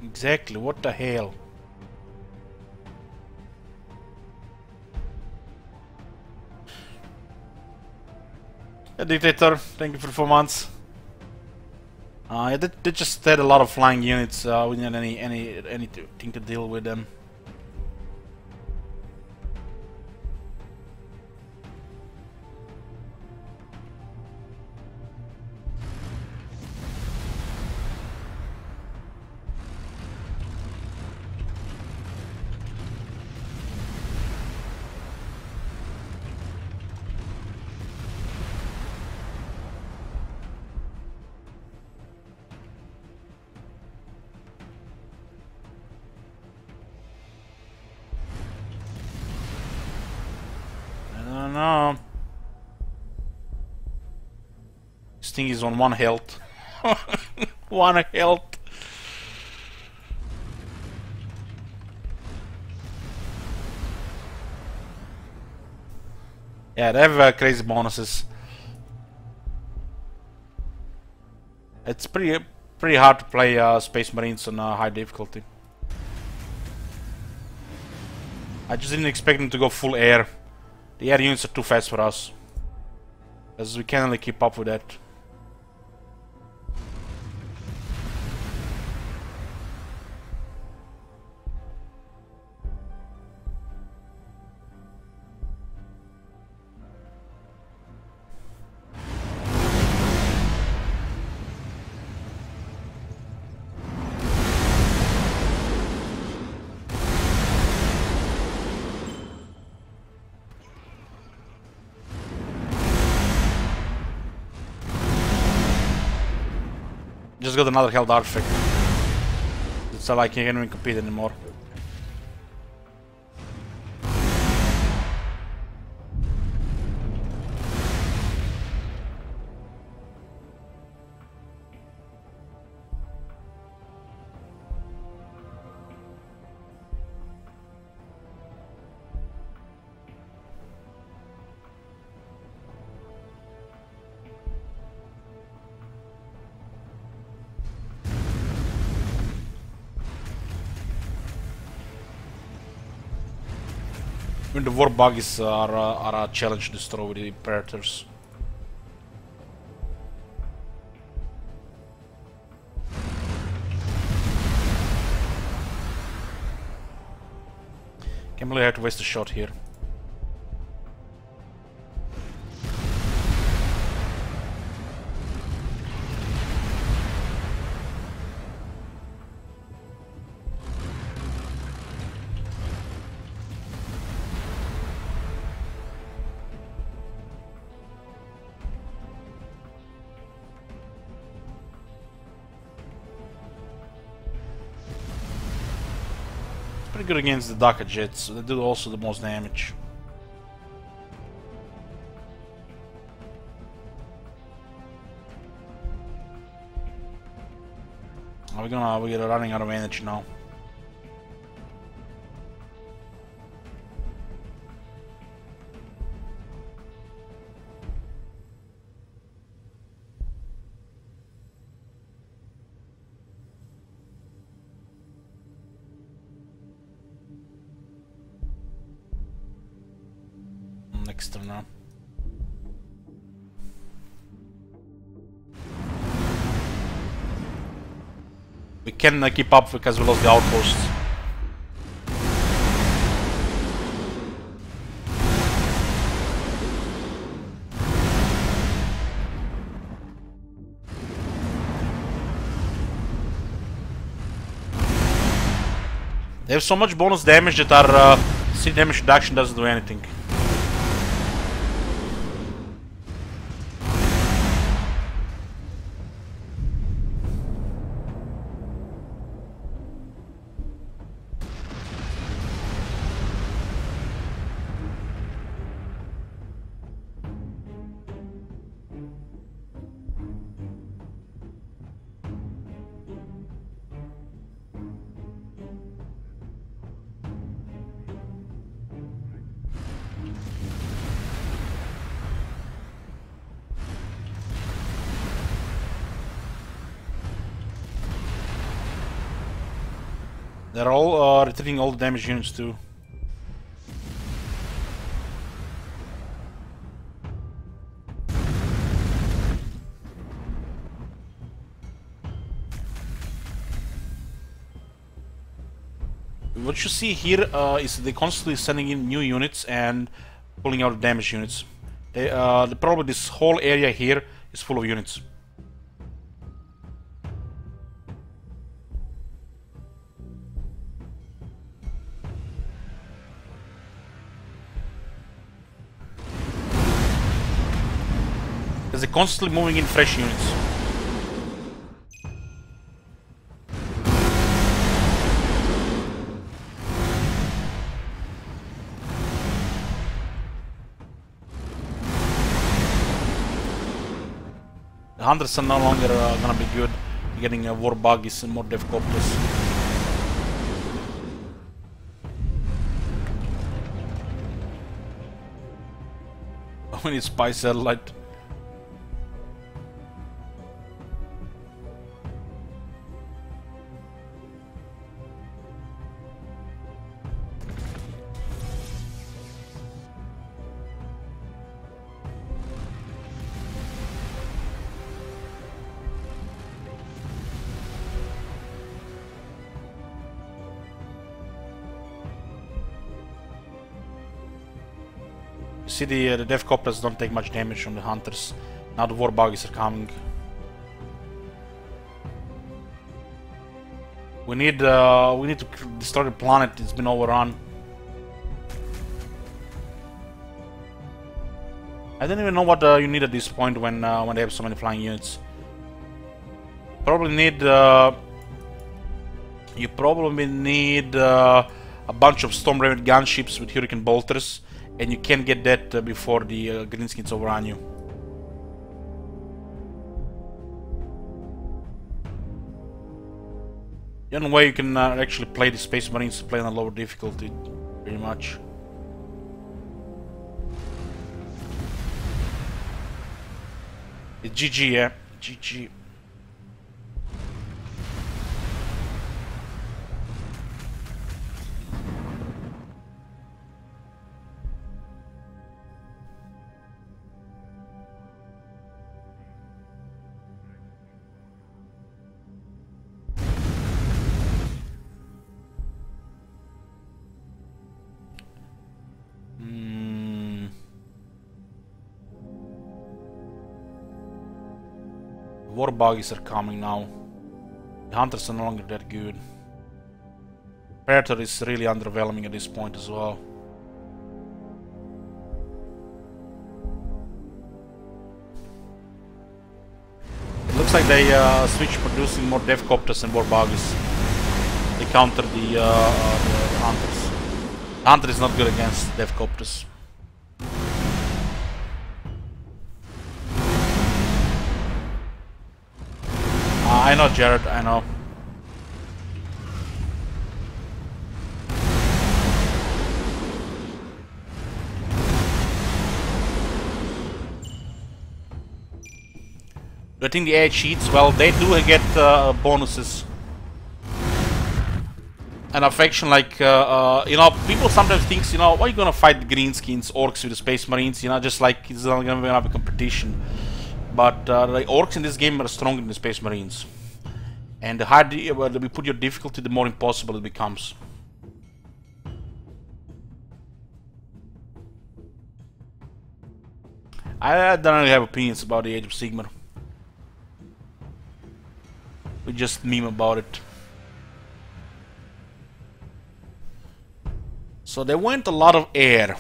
Exactly, what the hell? Yeah, Dictator, thank you for 4 months. Yeah, they just had a lot of flying units. We didn't have anything to deal with them. No. This thing is on 1 health. 1 health. Yeah, they have crazy bonuses. It's pretty hard to play Space Marines on high difficulty. I just didn't expect them to go full air. The air units are too fast for us, as we can't really keep up with that. just got another held artifact. It's not like you can't even compete anymore. I mean, the war buggies are a challenge to destroy with the Predators. Can't believe I had to waste a shot here. Pretty good against the Daka Jets, they do also the most damage. We're running out of energy now. Next turn now. We can keep up because we lost the outposts. They have so much bonus damage that our city damage reduction doesn't do anything. They're all retreating all the damage units too. What you see here is they constantly sending in new units and pulling out damage units. Probably this whole area here is full of units. Because they're constantly moving in fresh units. The hunters are no longer gonna be good. You're getting war buggies and more dev copters. We need spy satellite. See, the dev copters don't take much damage from the hunters. Now the war buggies are coming. We need to destroy the planet. It's been overrun. I don't even know what you need at this point when they have so many flying units. probably need a bunch of Storm Raven gunships with Hurricane Bolters, and you can get that before the Greenskins overrun you. The only way you can actually play the Space Marines to play on a lower difficulty, pretty much. It's GG, yeah. GG. War buggies are coming now. The hunters are no longer that good. Predator is really underwhelming at this point as well. It looks like they switched producing more Deathcopters and War buggies. They counter the hunters. The hunter is not good against Deathcopters. I know, Jared, I know. I think the AI cheats, well, they do get bonuses. And affection, like, you know, people sometimes think, you know, why are you gonna fight the Greenskins, Orcs with the Space Marines, you know, just like it's not gonna be a competition. But the Orcs in this game are stronger than the Space Marines. And the higher we put your difficulty, the more impossible it becomes. I don't really have opinions about the Age of Sigmar. We just meme about it. So they went a lot of air.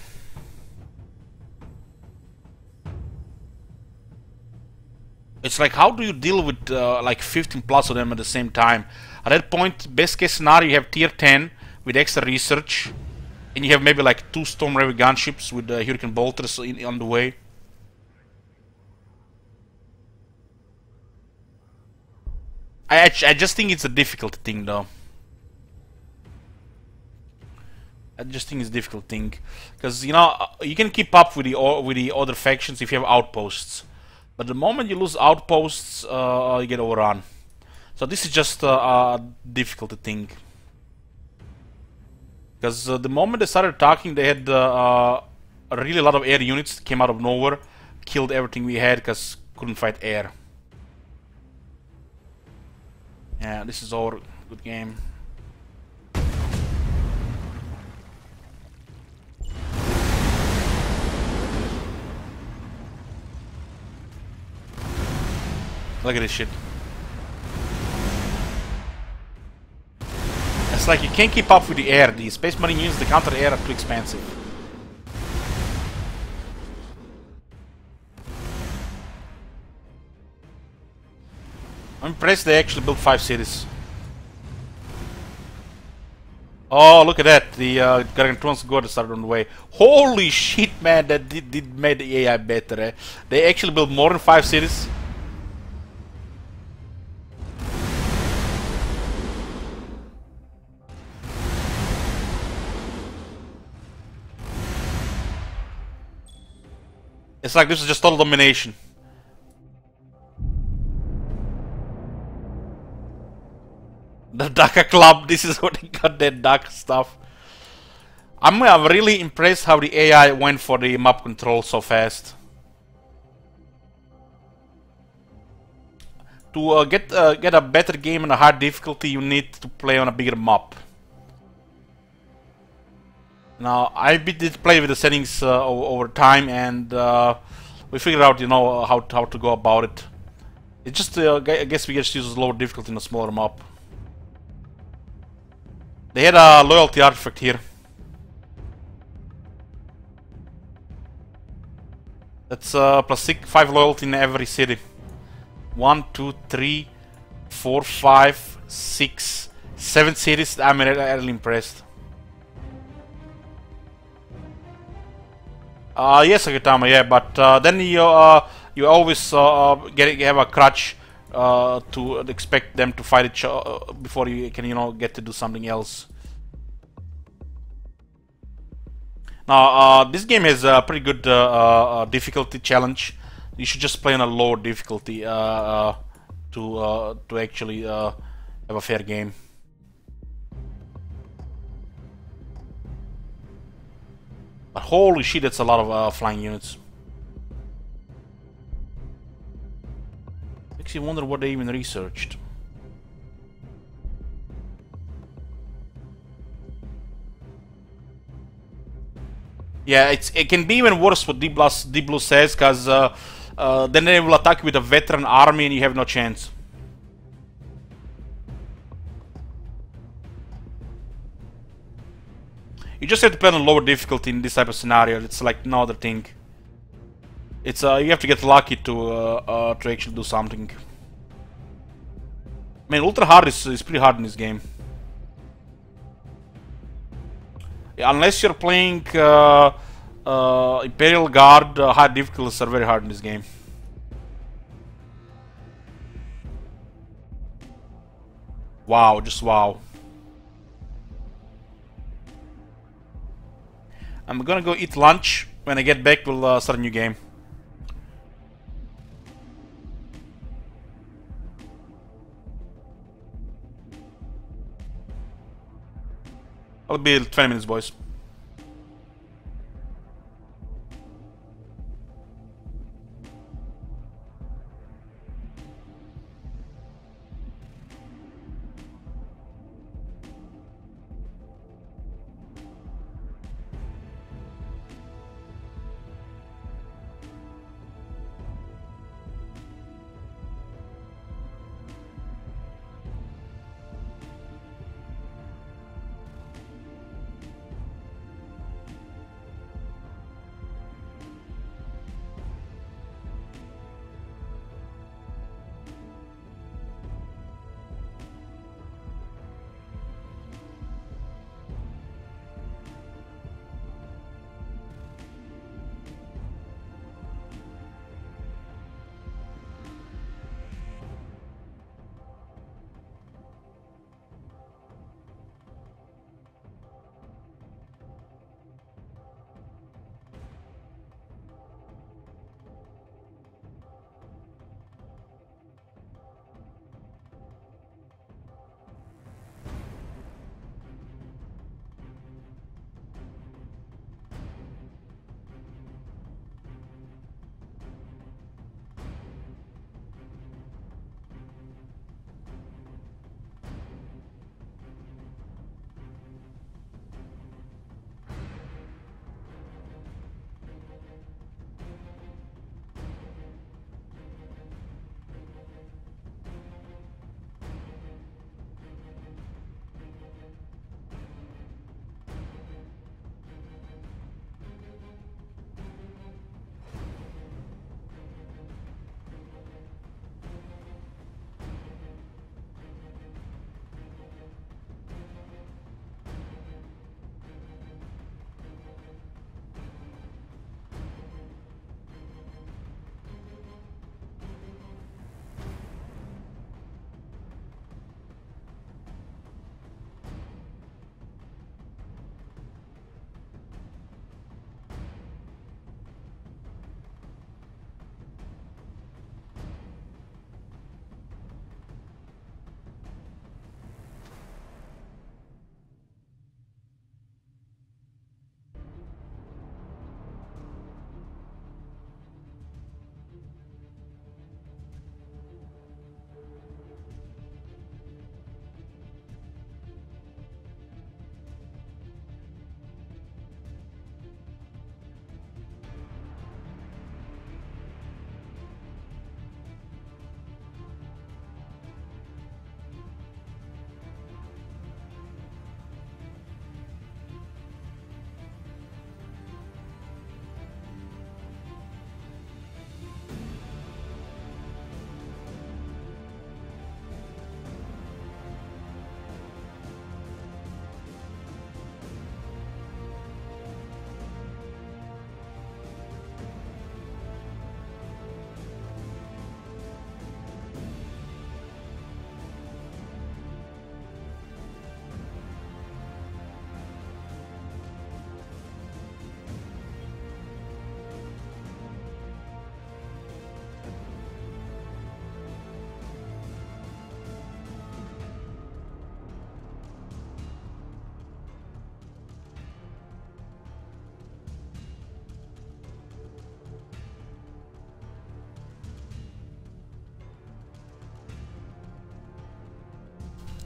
It's like, how do you deal with like 15 plus of them at the same time? At that point, best case scenario, you have tier 10 with extra research, and you have maybe like 2 Storm Raven gunships with Hurricane Bolters on the way. I just think it's a difficult thing, though. I just think it's a difficult thing, because you know you can keep up with the other factions if you have outposts. But the moment you lose outposts, you get overrun. So this is just a difficult thing. Because the moment they started attacking, they had a really lot of air units that came out of nowhere, killed everything we had because couldn't fight air. Yeah, this is over. Good game. Look at this shit. It's like you can't keep up with the air. The Space Marine units, the counter air are too expensive. I'm impressed they actually built 5 cities. Oh, look at that. The Gargantuan's God started on the way. Holy shit, man, that did made the AI better, eh? They actually built more than 5 cities. It's like this is just total domination. The DACA Club, this is what they got that DACA stuff. I'm really impressed how the AI went for the map control so fast. To get a better game and a hard difficulty, you need to play on a bigger map. Now, I did play with the settings over time, and we figured out, you know, how to go about it. It's just, I guess we just use lower difficulty in a smaller map. They had a loyalty artifact here. That's plus 5 loyalty in every city. 1, 2, 3, 4, 5, 6, 7 series. I'm really impressed. Yes, Akitama, yeah, but then you always have a crutch to expect them to fight each other before you can, get to do something else. Now, this game has a pretty good difficulty challenge. You should just play on a lower difficulty to actually have a fair game. But holy shit, that's a lot of flying units. Makes you wonder what they even researched. Yeah, it can be even worse what Deep Blue says, because then they will attack you with a veteran army and you have no chance. You just have to play on lower difficulty in this type of scenario. It's like no other thing. It's you have to get lucky to actually do something. I mean, ultra hard is pretty hard in this game. Yeah, unless you're playing Imperial Guard, high difficulties are very hard in this game. Wow, just wow. I'm gonna go eat lunch. When I get back, we'll start a new game. I'll be 20 minutes, boys.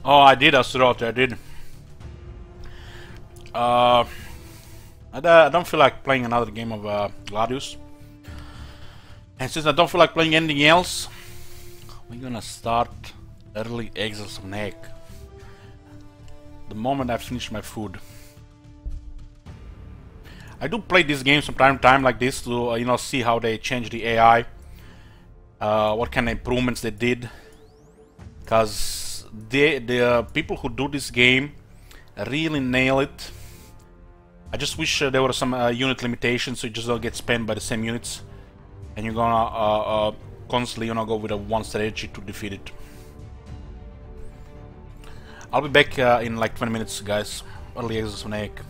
Oh, I did, Astaroth, I did. I don't feel like playing another game of Gladius. And since I don't feel like playing anything else, we're gonna start early Exils of Nayak. The moment I finish my food. I do play these games from time to time like this to you know, see how they change the AI, what kind of improvements they did, because the people who do this game really nail it. I just wish there were some unit limitations, so you just don't get spammed by the same units, and you're gonna constantly, you know, go with a one strategy to defeat it. I'll be back in like 20 minutes, guys. Early Exils of Nayak.